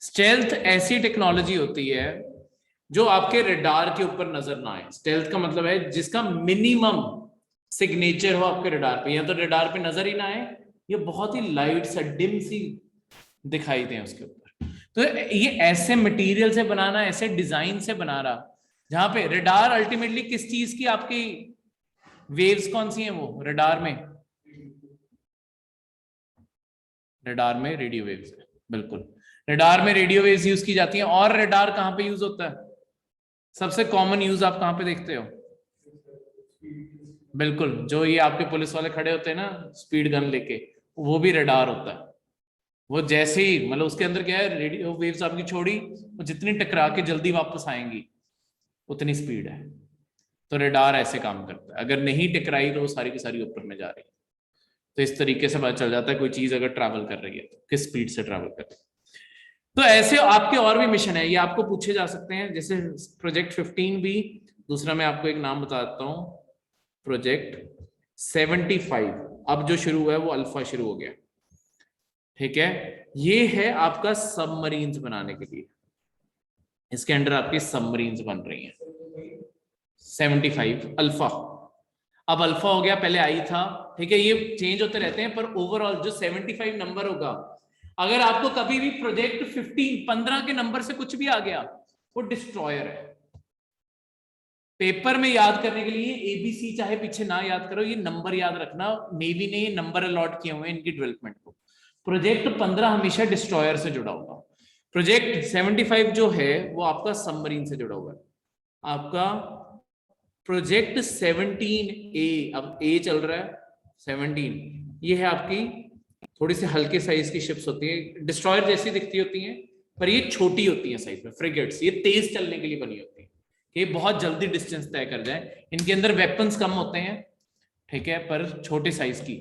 स्टेल्थ ऐसी टेक्नोलॉजी होती है जो आपके रडार के ऊपर नजर ना आए। स्टेल्थ का मतलब है जिसका मिनिमम सिग्नेचर हो आपके रडार पे, या तो रडार पे नजर ही ना आए, ये बहुत ही लाइट सा डिम सी दिखाई दे उसके ऊपर। तो ये ऐसे मटेरियल से बनाना, ऐसे डिजाइन से बना रहा, जहां पे रडार अल्टीमेटली किस चीज की, आपकी वेव्स कौन सी हैं वो रडार में? रडार में रेडियो वेव्स है, बिल्कुल, रडार में रेडियो वेव्स यूज की जाती हैं। और रडार कहां पे यूज होता है? सबसे कॉमन यूज आप कहां पे देखते हो? बिल्कुल, जो ये आपके पुलिस वाले खड़े होते हैं ना स्पीड गन लेके, वो भी रडार होता है। वो जैसे ही, मतलब उसके अंदर क्या है, रेडियो वेव्स आपकी छोड़ी, वो जितनी टकरा के जल्दी वापस आएंगी उतनी स्पीड है। तो रडार ऐसे काम करता है, अगर नहीं टकराई तो वो सारी की सारी ऊपर में जा रही है। तो इस तरीके से पता चल जाता है कोई चीज अगर ट्रैवल कर रही है तो किस स्पीड से ट्रैवल कर रही है। तो ऐसे आपके और भी मिशन है, ये आपको पूछे जा सकते हैं, जैसे प्रोजेक्ट 15B। दूसरा मैं आपको एक नाम बता देता हूं, प्रोजेक्ट 75। अब जो शुरू हुआ है वो अल्फा शुरू हो गया। ठीक है, ये है आपका सबमरीन्स बनाने के लिए, इसके अंडर आपकी सबमरीन्स बन रही हैं। 75 अल्फा, अब अल्फा हो गया, पहले आई था, ठीक है, ये चेंज होते रहते हैं, पर ओवरऑल जो 75 नंबर होगा, अगर आपको कभी भी प्रोजेक्ट 15 के नंबर से कुछ भी आ गया, वो डिस्ट्रॉयर है। पेपर में याद करने के लिए एबीसी चाहे पीछे ना याद करो, ये नंबर याद रखना, नेवी ने ये नंबर अलॉट किए हुए हैं इनकी डेवलपमेंट को। प्रोजेक्ट 15 हमेशा डिस्ट्रॉयर से जुड़ा होगा, प्रोजेक्ट 75 जो है वो आपका सबमरीन से जुड़ा हुआ है। आपका प्रोजेक्ट 17A, अब ए चल रहा है 17, ये है आपकी थोड़ी सी हल्के साइज की शिप्स होती है, डिस्ट्रॉयर जैसी दिखती होती हैं, पर ये छोटी होती है साइज में, फ्रिगेट्स, ये तेज चलने के लिए बनी होती है कि बहुत जल्दी डिस्टेंस तय कर जाए। इनके अंदर वेपन्स कम होते हैं, ठीक है, पर छोटे साइज की,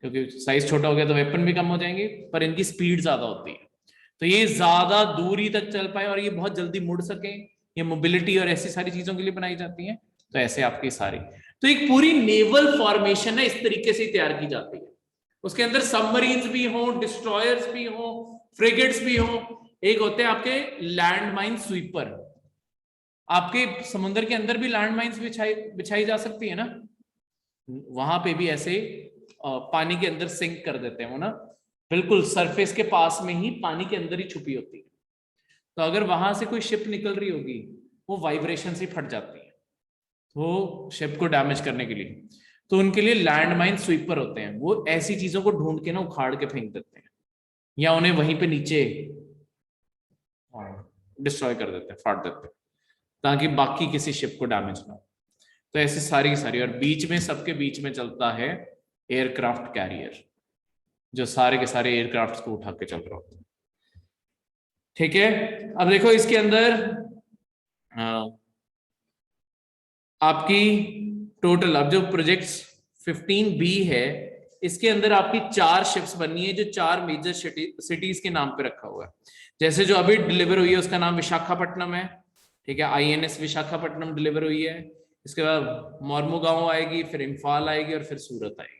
क्योंकि साइज छोटा हो गया तो वेपन भी कम हो जाएंगे, पर इनकी स्पीड ज्यादा होती है, तो ये ज्यादा दूरी तक चल पाए और ये बहुत जल्दी मुड़ सके, ये मोबिलिटी और ऐसी सारी चीजों के लिए बनाई जाती हैं। तो ऐसे आपकी सारी, तो एक पूरी नेवल फॉर्मेशन है, इस तरीके से तैयार की जाती है, उसके अंदर सबमरीन्स भी हो, डिस्ट्रॉयर्स भी हो, फ्रिगेट्स भी हो, एक होते हैं आपके लैंड माइन स्वीपर, आपके समुद्र के अंदर भी लैंड माइन्स बिछाई जा सकती है ना, वहां पे भी ऐसे पानी के अंदर सिंक कर देते हैं वो ना, बिल्कुल सरफेस के पास में ही पानी के अंदर ही छुपी होती है, तो अगर वहां से कोई शिप निकल रही होगी, वो वाइब्रेशन से फट जाती है, तो शिप को डैमेज करने के लिए, तो उनके लिए लैंडमाइन स्वीपर होते हैं, वो ऐसी चीजों को ढूंढ के ना उखाड़ के फेंक देते हैं, या उन्हें वहीं पे नीचे डिस्ट्रॉय कर देते हैं, फाड़ देते हैं, ताकि बाकी किसी शिप को डैमेज ना हो। तो ऐसे सारी सारी, और बीच में, सबके बीच में चलता है एयरक्राफ्ट कैरियर, जो सारे के सारे एयरक्राफ्ट को उठा के चल रहा होता है। ठीक है, अब देखो इसके अंदर आपकी टोटल, अब जो प्रोजेक्ट 15B है, इसके अंदर आपकी 4 शिप्स बननी है, जो 4 मेजर सिटीज के नाम पे रखा हुआ है। जैसे जो अभी डिलीवर हुई है उसका नाम विशाखापट्टनम है, ठीक है, INS विशाखापट्टनम डिलीवर हुई है, इसके बाद मोरमुगांव आएगी, फिर इम्फाल आएगी, और फिर सूरत आएगी।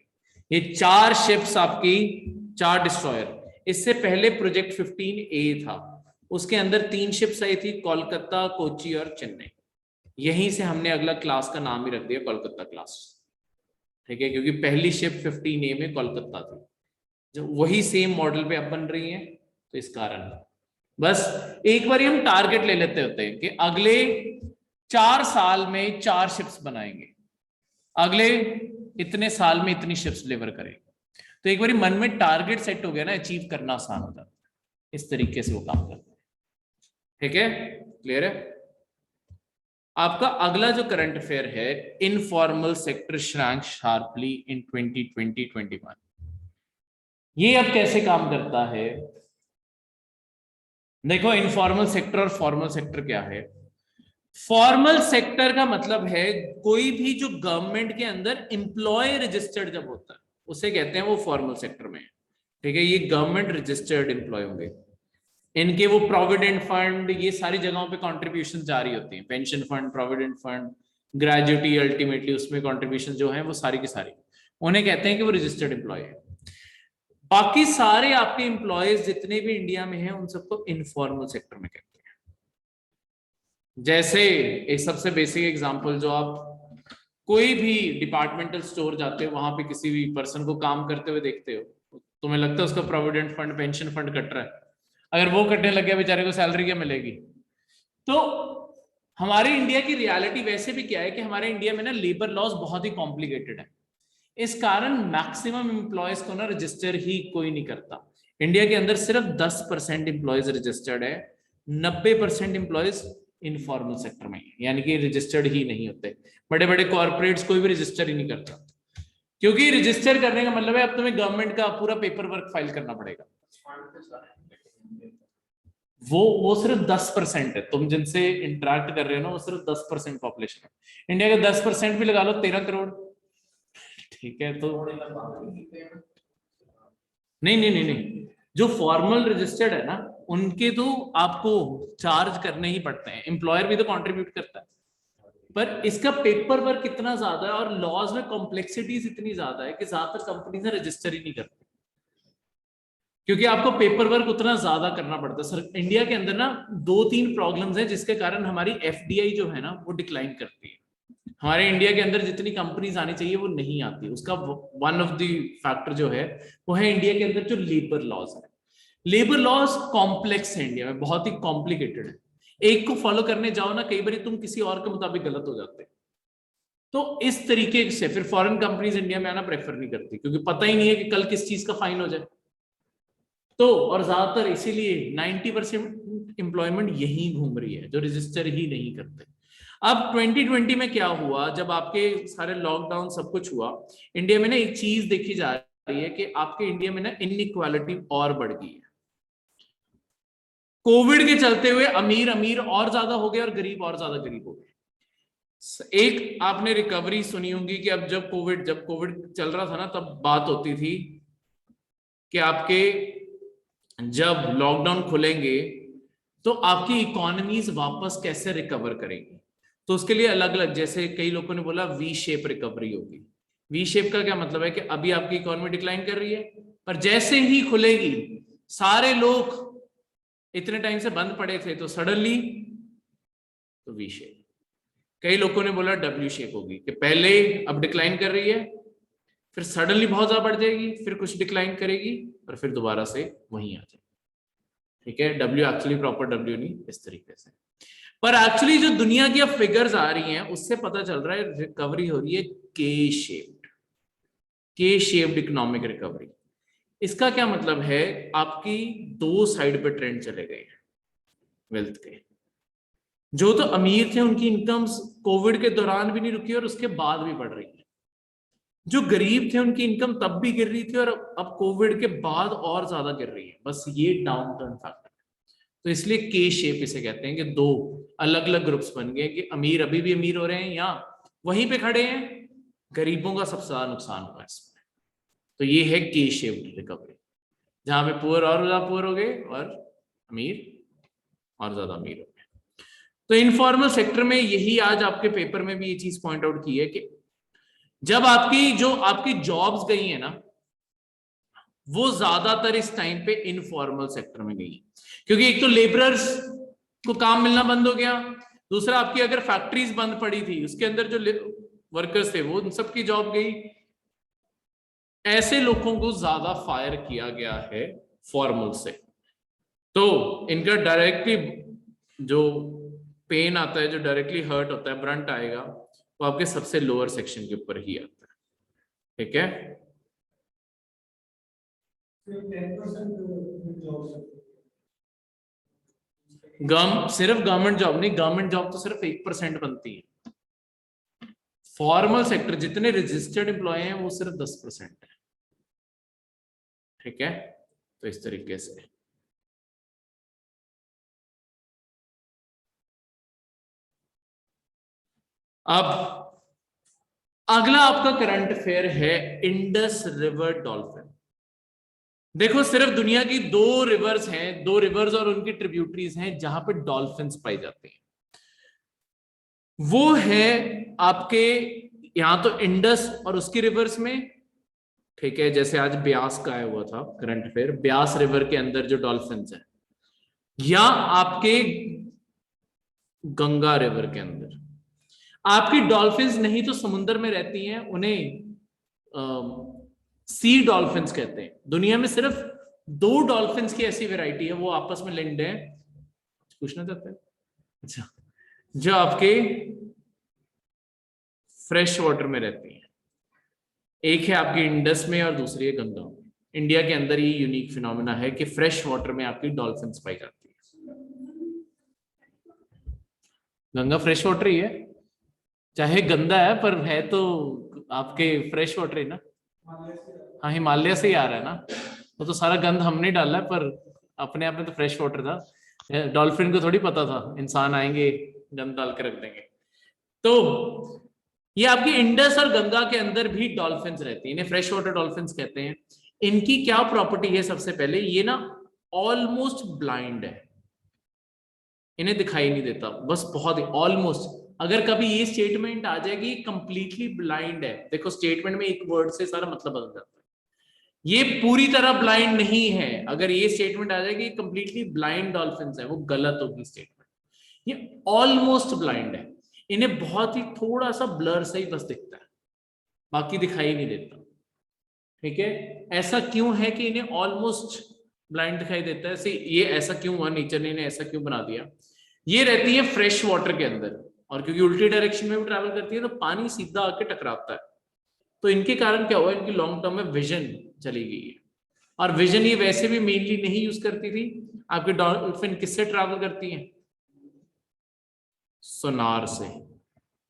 ये 4 शिप्स आपकी, 4 डिस्ट्रॉयर। इससे पहले प्रोजेक्ट 15A था, उसके अंदर 3 शिप्स आई थी, कोलकाता, कोची और चेन्नई। यहीं से हमने अगला क्लास का नाम ही रख दिया कोलकाता क्लास, ठीक है, क्योंकि पहली शिप 15A में कोलकाता थी, जो वही सेम मॉडल पे अब बन रही है, तो इस कारण बस एक बार हम टारगेट ले लेते होते हैं कि अगले 4 साल में 4 शिप्स बनाएंगे, अगले इतने साल में इतनी शिप्स डिलीवर करेंगे, तो एक बार मन में टारगेट सेट हो गया ना, अचीव करना आसान हो जाता है, इस तरीके से वो काम करते हैं। ठीक है, क्लियर है। आपका अगला जो करंट अफेयर है, इनफॉर्मल सेक्टर श्रैंक शार्पली इन 2020-21। ये अब कैसे काम करता है, देखो, इनफॉर्मल सेक्टर और फॉर्मल सेक्टर क्या है। फॉर्मल सेक्टर का मतलब है कोई भी जो गवर्नमेंट के अंदर एम्प्लॉय रजिस्टर्ड जब होता है, उसे कहते हैं वो फॉर्मल सेक्टर में है, ठीक है, ये गवर्नमेंट रजिस्टर्ड एम्प्लॉय होंगे, इनके वो प्रोविडेंट फंड, ये सारी जगहों पे कंट्रीब्यूशन जारी होती हैं, pension fund, provident fund, gratuity, ultimately उसमें कंट्रीब्यूशन जो है वो सारी की सारी, उन्हें कहते हैं कि वो रजिस्टर्ड एम्प्लॉय है। बाकी सारे आपके एम्प्लॉयज जितने भी इंडिया में हैं, उन सबको इनफॉर्मल सेक्टर में कहते हैं। जैसे एक सबसे बेसिक एग्जांपल, जो आप कोई भी डिपार्टमेंटल स्टोर जाते हो, वहां पे किसी भी पर्सन को काम करते हुए देखते हो, तुम्हें लगता है उसका provident fund, pension fund cut रहा है, अगर वो कटने लग गया बेचारे को सैलरी क्या मिलेगी। तो हमारे इंडिया की रियलिटी वैसे भी क्या है कि हमारे इंडिया में ना लेबर लॉज बहुत ही कॉम्प्लिकेटेड है, इस कारण मैक्सिमम एम्प्लॉयज को ना रजिस्टर ही कोई नहीं करता। इंडिया के अंदर सिर्फ 10% एम्प्लॉयज रजिस्टर्ड है, 90% एम्प्लॉयज इनफॉर्मल सेक्टर में, यानी कि रजिस्टर्ड ही नहीं होते। बड़े बड़े कॉर्पोरेट्स कोई भी रजिस्टर ही नहीं करता, क्योंकि रजिस्टर करने का मतलब है अब तुम्हें गवर्नमेंट का पूरा पेपर वर्क फाइल करना पड़ेगा। वो सिर्फ 10% है, तुम जिनसे इंटरेक्ट कर रहे हो ना, वो सिर्फ 10% पॉपुलेशन है। इंडिया का 10% भी लगा लो, 13 करोड़, ठीक है, तो नहीं नहीं नहीं नहीं, जो फॉर्मल रजिस्टर्ड है ना, उनके तो आपको चार्ज करने ही पड़ते हैं, एम्प्लॉयर भी तो कंट्रीब्यूट करता है, पर इसका पेपर वर्क इतना ज्यादा है और लॉज में कॉम्प्लेक्सिटीज इतनी ज्यादा है कि ज्यादातर कंपनी रजिस्टर ही नहीं करती। क्योंकि आपको पेपर वर्क उतना ज्यादा करना पड़ता है। सर इंडिया के अंदर ना 2-3 प्रॉब्लम्स हैं जिसके कारण हमारी एफडीआई जो है ना वो डिक्लाइन करती है। हमारे इंडिया के अंदर जितनी कंपनीज आनी चाहिए वो नहीं आती। उसका वन ऑफ द फैक्टर जो है वो है इंडिया के अंदर जो लेबर लॉज है। लेबर लॉज कॉम्प्लेक्स है इंडिया में, बहुत ही कॉम्प्लिकेटेड है। एक को फॉलो करने जाओ ना, कई बार तुम किसी और के मुताबिक गलत हो जाते हैं। तो इस तरीके से फिर फॉरेन कंपनीज इंडिया में आना प्रेफर नहीं करती, क्योंकि पता ही नहीं है कि कल किस चीज का फाइन हो जाए। तो और ज्यादातर इसीलिए 90% एम्प्लॉयमेंट यही घूम रही है जो रजिस्टर ही नहीं करते। अब 2020 में क्या हुआ, जब आपके सारे लॉकडाउन सब कुछ हुआ, इंडिया में ना एक चीज देखी जा रही है कि आपके इंडिया में ना इनइक्वालिटी और बढ़ गई है। कोविड के चलते हुए अमीर अमीर और ज्यादा हो गए और गरीब और ज्यादा गरीब हो गए। एक आपने रिकवरी सुनी होगी कि अब जब कोविड चल रहा था ना, तब बात होती थी कि आपके जब लॉकडाउन खुलेंगे तो आपकी इकोनॉमीज वापस कैसे रिकवर करेंगी। तो उसके लिए अलग अलग, जैसे कई लोगों ने बोला वी शेप रिकवरी होगी। वी शेप का क्या मतलब है कि अभी आपकी इकोनॉमी डिक्लाइन कर रही है, पर जैसे ही खुलेगी, सारे लोग इतने टाइम से बंद पड़े थे तो सडनली तो वी शेप। कई लोगों ने बोला डब्ल्यू शेप होगी कि पहले अब डिक्लाइन कर रही है, फिर सडनली बहुत ज्यादा बढ़ जाएगी, फिर कुछ डिक्लाइन करेगी और फिर दोबारा से वहीं आ जाएगी। ठीक है, डब्ल्यू एक्चुअली प्रॉपर डब्ल्यू नहीं, इस तरीके से। पर एक्चुअली जो दुनिया की अब फिगर्स आ रही हैं उससे पता चल रहा है रिकवरी हो रही है के शेप्ड इकोनॉमिक रिकवरी। इसका क्या मतलब है, आपकी दो साइड पे ट्रेंड चले गए हैं वेल्थ के। जो तो अमीर थे उनकी इनकम्स कोविड के दौरान भी नहीं रुकी और उसके बाद भी बढ़ रही है। जो गरीब थे उनकी इनकम तब भी गिर रही थी और अब कोविड के बाद और ज्यादा गिर रही है। बस ये डाउन टर्न फैक्टर। तो इसलिए के शेप इसे कहते हैं कि दो अलग अलग ग्रुप्स बन गए कि अमीर अभी भी अमीर हो रहे हैं या वहीं पे खड़े हैं, गरीबों का सबसे ज्यादा नुकसान हुआ इसमें। तो ये है के शेप रिकवरी, जहां पे पुअर और ज्यादा पुअर हो गए और अमीर और ज्यादा अमीर हो गए। तो इनफॉर्मल सेक्टर में यही आज आपके पेपर में भी ये चीज पॉइंट आउट की है कि जब आपकी जॉब्स गई है ना, वो ज्यादातर इस टाइम पे इनफॉर्मल सेक्टर में गई है। क्योंकि एक तो लेबरर्स को काम मिलना बंद हो गया, दूसरा आपकी अगर फैक्ट्रीज बंद पड़ी थी उसके अंदर जो वर्कर्स थे वो उन सबकी जॉब गई। ऐसे लोगों को ज्यादा फायर किया गया है फॉर्मल से। तो इनका डायरेक्टली जो पेन आता है, जो डायरेक्टली हर्ट होता है, ब्रंट आएगा, वो आपके सबसे लोअर सेक्शन के ऊपर ही आता है। ठीक है, सिर्फ गवर्नमेंट जॉब नहीं, गवर्नमेंट जॉब तो सिर्फ 1% बनती है। फॉर्मल सेक्टर जितने रजिस्टर्ड एम्प्लॉय हैं वो सिर्फ 10% है। ठीक है, तो इस तरीके से अब अगला आपका करंट अफेयर है इंडस रिवर डॉल्फिन। देखो, सिर्फ दुनिया की दो रिवर्स और उनकी ट्रिब्यूटरीज हैं जहां पे डॉल्फिन्स पाई जाती हैं। वो है आपके यहां तो इंडस और उसकी रिवर्स में। ठीक है, जैसे आज ब्यास का आया हुआ था करंट अफेयर, ब्यास रिवर के अंदर जो डॉल्फिन्स हैं, या आपके गंगा रिवर के अंदर। आपकी डॉल्फिन्स नहीं तो समुद्र में रहती हैं, उन्हें सी डॉल्फिन्स कहते हैं। दुनिया में सिर्फ 2 डॉल्फिन्स की ऐसी वैरायटी है, वो आपस में लिंक्ड है। पूछना चाहते हैं? अच्छा, जो आपके फ्रेश वाटर में रहती है। एक है आपकी इंडस में और दूसरी है गंगा में। इंडिया के अंदर ये यूनिक फिनोमेना है कि फ्रेश वाटर में आपकी डॉल्फिन्स पाई जाती है। गंगा फ्रेश वाटर ही है, चाहे गंदा है पर है तो आपके फ्रेश वाटर ही ना। हाँ, हिमालय से ही आ रहा है ना, वो तो सारा गंद हमने डाला है, पर अपने आप में तो फ्रेश वाटर था। डॉल्फिन को थोड़ी पता था इंसान आएंगे गंद डाल के रख देंगे। तो ये आपकी इंडस और गंगा के अंदर भी डॉल्फिन्स रहती हैं, इन्हें फ्रेश वाटर डॉल्फिन्स कहते हैं। इनकी क्या प्रॉपर्टी है, सबसे पहले ये ना ऑलमोस्ट ब्लाइंड है, इन्हें दिखाई नहीं देता, बस बहुत ही ऑलमोस्ट। अगर कभी ये स्टेटमेंट आ जाएगी कंप्लीटली ब्लाइंड है, देखो स्टेटमेंट में एक वर्ड से सारा मतलब बदल जाता है। ये पूरी तरह ब्लाइंड नहीं है। अगर ये स्टेटमेंट आ जाएगी कंप्लीटली ब्लाइंड डॉल्फिन्स है, वो गलत होगी स्टेटमेंट। ये ऑलमोस्ट ब्लाइंड है, इन्हें बहुत ही थोड़ा सा ब्लर से ही बस दिखता है, बाकी दिखाई नहीं देता। ठीक है, ऐसा क्यों है कि इन्हें ऑलमोस्ट ब्लाइंड दिखाई देता है? ये ऐसा क्यों हुआ, नेचर ने इन्हें ऐसा क्यों बना दिया? ये रहती है फ्रेश वाटर के अंदर, और क्योंकि उल्टी डायरेक्शन में भी ट्रैवल करती है तो पानी सीधा आके टकराता है। तो इनके कारण क्या हुआ, इनकी लॉन्ग टर्म में विजन चली गई है। और विजन ये वैसे भी मेनली नहीं यूज करती थी। आपके डॉल्फिन किससे ट्रैवल करती हैं? सोनार से।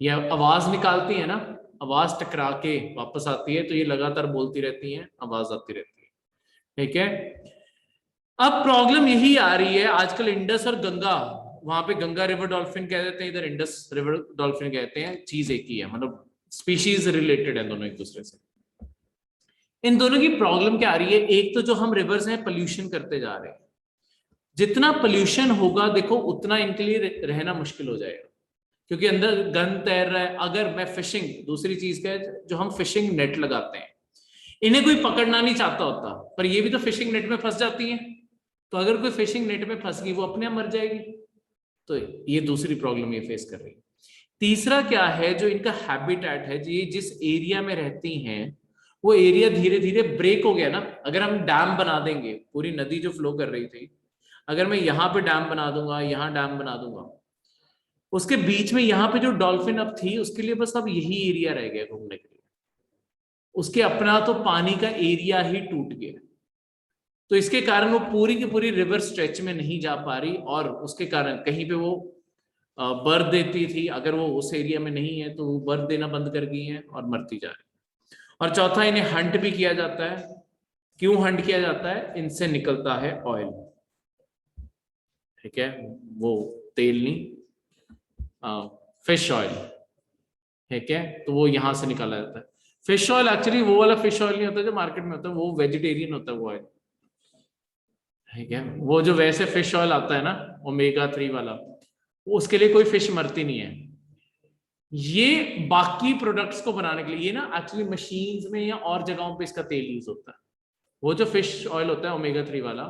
ये आवाज निकालती है ना, आवाज टकरा के वापस आती है, तो ये लगातार बोलती रहती हैं, आवाज आती रहती है। ठीक है, अब प्रॉब्लम यही आ रही है आजकल इंडस और गंगा, वहां पे गंगा रिवर डॉल्फिन कह देते हैं, इधर इंडस रिवर डॉल्फिन कहते हैं, चीज एक ही है, मतलब स्पीशीज रिलेटेड है दोनों एक दूसरे से। इन दोनों की प्रॉब्लम क्या आ रही है? एक तो जो हम रिवर्स हैं पोल्यूशन करते जा रहे हैं, जितना पोल्यूशन होगा देखो उतना इनके लिए रहना मुश्किल हो जाएगा, क्योंकि अंदर गंद तैर रहा है। अगर मैं फिशिंग, दूसरी चीज क्या है, जो हम फिशिंग नेट लगाते हैं, इन्हें कोई पकड़ना नहीं चाहता होता, पर ये भी तो फिशिंग नेट में फंस जाती हैं। तो अगर कोई फिशिंग नेट में फंस गई, वो अपने आप मर जाएगी। तो ये दूसरी प्रॉब्लम ये फेस कर रही है। तीसरा क्या है, जो इनका हैबिटेट है, ये जिस एरिया में रहती हैं वो एरिया धीरे धीरे ब्रेक हो गया ना। अगर हम डैम बना देंगे, पूरी नदी जो फ्लो कर रही थी, अगर मैं यहाँ पे डैम बना दूंगा, यहाँ डैम बना दूंगा, उसके बीच में यहाँ पे जो डॉल्फिन अब थी, उसके लिए बस अब यही एरिया रह गया घूमने के लिए। उसके अपना तो पानी का एरिया ही टूट गया, तो इसके कारण वो पूरी की पूरी रिवर स्ट्रेच में नहीं जा पा रही, और उसके कारण कहीं पे वो बर्थ देती थी, अगर वो उस एरिया में नहीं है तो वो बर्थ देना बंद कर गई है और मरती जा रही है। और चौथा, इन्हें हंट भी किया जाता है। क्यों हंट किया जाता है? इनसे निकलता है ऑयल। ठीक है, वो तेल नहीं, फिश ऑयल। ठीक है, तो वो यहां से निकाला जाता है। फिश ऑयल एक्चुअली वो वाला फिश ऑयल नहीं होता जो मार्केट में होता है, वो वेजिटेरियन होता है वो ऑयल। ठीक है, वो जो वैसे फिश ऑयल आता है ना, ओमेगा 3 वाला, उसके लिए कोई फिश मरती नहीं है। ये बाकी प्रोडक्ट्स को बनाने के लिए, ये ना एक्चुअली मशीन्स में या और जगहों पे इसका तेल यूज होता है। वो जो फिश ऑयल होता है ओमेगा 3 वाला,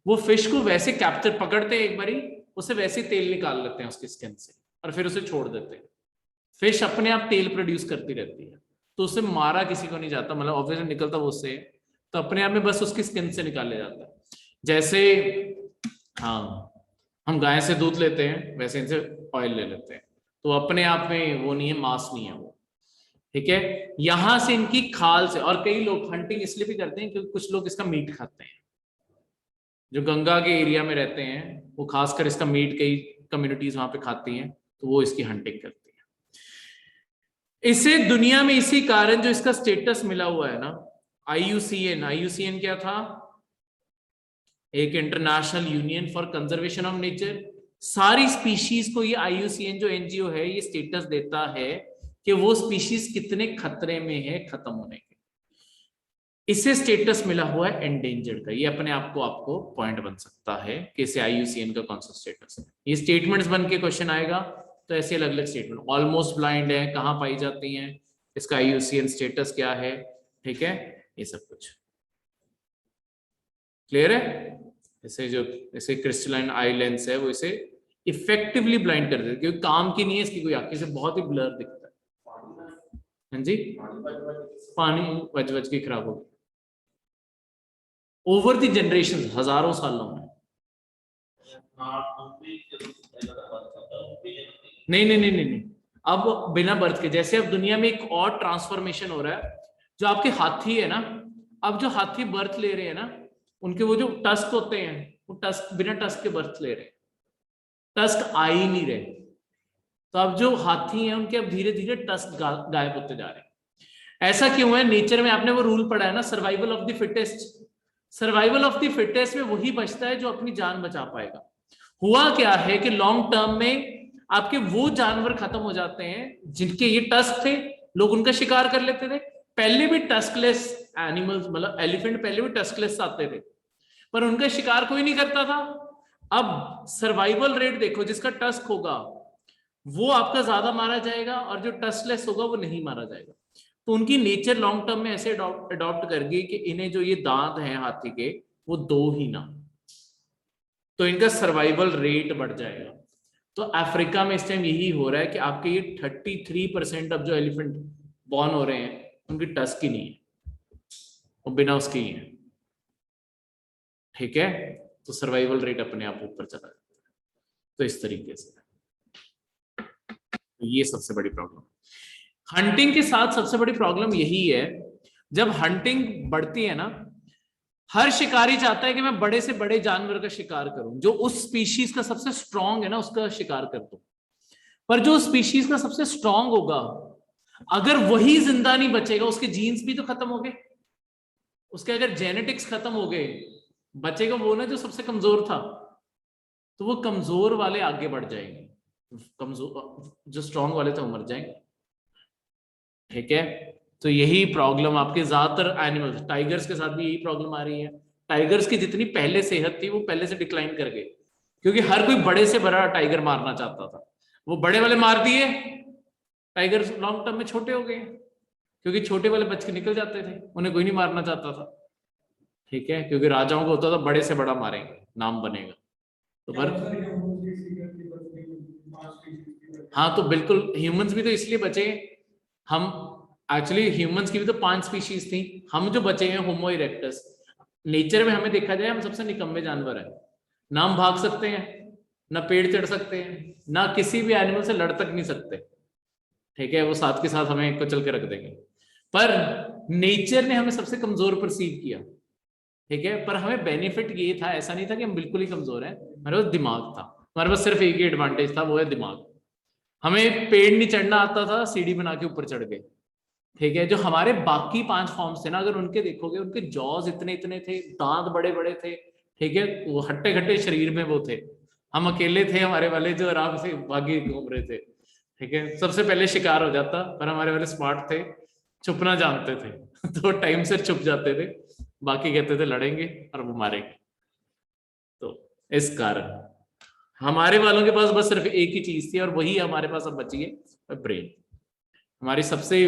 वो फिश को वैसे कैप्चर पकड़ते हैं एक बारी, उसे वैसे तेल निकाल लेते हैं उसकी स्किन से, और फिर उसे छोड़ देते हैं। फिश अपने आप तेल प्रोड्यूस करती रहती है, तो उससे मारा किसी को नहीं जाता, मतलब ऑब्वियसली निकलता वो उससे, तो अपने आप में बस उसकी स्किन से निकाले जाता है। जैसे हाँ, हम गाय से दूध लेते हैं, वैसे इनसे ऑयल ले लेते हैं, तो अपने आप में वो नहीं है, मांस नहीं है वो। ठीक है, यहां से इनकी खाल से, और कई लोग हंटिंग इसलिए भी करते हैं क्योंकि कुछ लोग इसका मीट खाते हैं, जो गंगा के एरिया में रहते हैं, वो खासकर इसका मीट कई कम्युनिटीज वहां पे खाती हैं, तो वो इसकी हंटिंग करती है। इसे दुनिया में इसी कारण जो इसका स्टेटस मिला हुआ है ना, IUCN। IUCN क्या था? एक international union for conservation of nature. सारी स्पीशीज को ये IUCN जो NGO है, ये स्टेटस देता है कि वो स्पीशीज कितने खतरे में है खत्म होने के। इसे स्टेटस मिला हुआ है एंडेंजर्ड का। ये अपने आप को आपको पॉइंट बन सकता है कि इसे IUCN का कौन सा स्टेटस है। ये स्टेटमेंट्स बन के क्वेश्चन आएगा, तो ऐसे अलग अलग स्टेटमेंट। ऑलमोस्ट ब्लाइंड है, कहाँ पाई जाती हैं, इसका IUCN स्टेटस क्या है, ठीक है, ये सब कुछ क्लियर है। इसे जो इसे क्रिस्टलाइन आई लेंस है, वो इसे इफेक्टिवली ब्लाइंड कर देती है, क्योंकि काम की नहीं है इसकी कोई आंखें से, बहुत ही ब्लर दिखता है। हाँ जी, पानी बच बच के खराब हो गया ओवर द जनरेशन, हजारों सालों में। नहीं नहीं नहीं नहीं नहीं, अब बिना बर्थ के, जैसे अब दुनिया में एक और ट्रांसफॉर्मेशन हो रहा है, जो आपके हाथी है ना, अब जो हाथी बर्थ ले रहे हैं ना, उनके वो जो टस्क होते हैं, वो टस्क बिना टस्क के बर्थ ले रहे हैं, टस्क आ ही नहीं रहे। तो अब जो हाथी हैं उनके अब धीरे धीरे टस्क गायब होते जा रहे हैं। ऐसा क्यों है? नेचर में आपने वो रूल पढ़ा है ना, survival of the fittest. Survival of the fittest में वही बचता है जो अपनी जान बचा पाएगा। हुआ क्या है कि लॉन्ग टर्म में आपके वो जानवर खत्म हो जाते हैं जिनके ये टस्क थे, लोग उनका शिकार कर लेते थे। पहले भी टस्कलेस एनिमल्स, मतलब एलिफेंट पहले भी टस्कलेस आते थे, पर उनका शिकार कोई नहीं करता था। अब सर्वाइवल रेट देखो, जिसका टस्क होगा वो आपका ज्यादा मारा जाएगा, और जो टस्कलेस होगा वो नहीं मारा जाएगा। तो उनकी नेचर लॉन्ग टर्म में ऐसे अडॉप्ट कर गई कि इन्हें जो ये दांत हैं हाथी के वो दो ही ना, तो इनका सर्वाइवल रेट बढ़ जाएगा। तो अफ्रीका में इस टाइम यही हो रहा है कि आपके ये 33% अब जो एलिफेंट बॉर्न हो रहे हैं उनकी टस्क ही नहीं है, वो बिना उसके ही है। ठीक है, तो सर्वाइवल रेट अपने आप ऊपर चला जाता है। तो इस तरीके से ये सबसे बड़ी प्रॉब्लम। हंटिंग के साथ सबसे बड़ी प्रॉब्लम यही है, जब हंटिंग बढ़ती है ना, हर शिकारी चाहता है कि मैं बड़े से बड़े जानवर का शिकार करूं, जो उस स्पीशीज का सबसे स्ट्रांग है ना उसका शिकार कर दूं। पर जो स्पीशीज का सबसे स्ट्रांग होगा, अगर वही जिंदा नहीं बचेगा, उसके जीन्स भी तो खत्म हो गए, उसके अगर जेनेटिक्स खत्म हो गए, बचेगा वो ना जो सबसे कमजोर था। तो वो कमजोर वाले आगे बढ़ जाएंगे, कमजोर जो स्ट्रांग वाले थे वो मर जाएंगे। ठीक है, तो यही प्रॉब्लम आपके ज्यादातर एनिमल्स, टाइगर्स के साथ भी यही प्रॉब्लम आ रही है। टाइगर्स की जितनी पहले सेहत थी वो पहले से डिक्लाइन कर गई, क्योंकि हर कोई बड़े से बड़ा टाइगर मारना चाहता था। वो बड़े वाले मार दिए, टाइगर्स लॉन्ग टर्म में छोटे हो गए, क्योंकि छोटे वाले बच के निकल जाते थे, उन्हें कोई नहीं मारना चाहता था। ठीक है, क्योंकि राजाओं को होता था बड़े से बड़ा मारेंगे नाम बनेगा। तो पर हाँ, तो बिल्कुल ह्यूमंस भी तो इसलिए बचे। हम एक्चुअली ह्यूमंस की भी तो 5 स्पीशीज थी, हम जो बचे हैं होमो इरेक्टस। नेचर में हमें देखा जाए हम सबसे निकम्मे जानवर है, ना हम भाग सकते हैं, ना पेड़ चढ़ सकते हैं, ना किसी भी एनिमल से लड़ तक नहीं सकते। ठीक है, वो साथ के साथ हमें कुचल के रख देंगे। पर नेचर ने हमें सबसे कमजोर परसीव किया। ठीक है, पर हमें बेनिफिट ये था, ऐसा नहीं था कि हम बिल्कुल ही कमजोर हैं, हमारे पास दिमाग था। हमारे पास सिर्फ एक ही एडवांटेज था, वो है दिमाग। हमें पेड़ नहीं चढ़ना आता था, सीढ़ी बना के ऊपर चढ़ गए। ठीक है, जो हमारे बाकी 5 फॉर्म्स थे ना, अगर उनके देखोगे, उनके जॉज इतने इतने थे, दांत बड़े बड़े थे। ठीक है, वो हट्टे खट्टे शरीर में वो थे। हम अकेले थे हमारे वाले जो आराम से भागे घूम रहे थे। ठीक है, सबसे पहले शिकार हो जाता, पर हमारे वाले स्मार्ट थे, छुपना जानते थे तो टाइम से छुप जाते थे। बाकी कहते थे लड़ेंगे और वो मारेंगे। तो इस कारण हमारे वालों के पास बस सिर्फ एक ही चीज थी, और वही हमारे पास अब बची है, ब्रेन। हमारी सबसे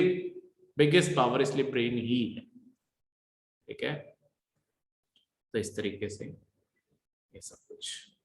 बिगेस्ट पावर इसलिए ब्रेन ही है। ठीक है, तो इस तरीके से ये सब कुछ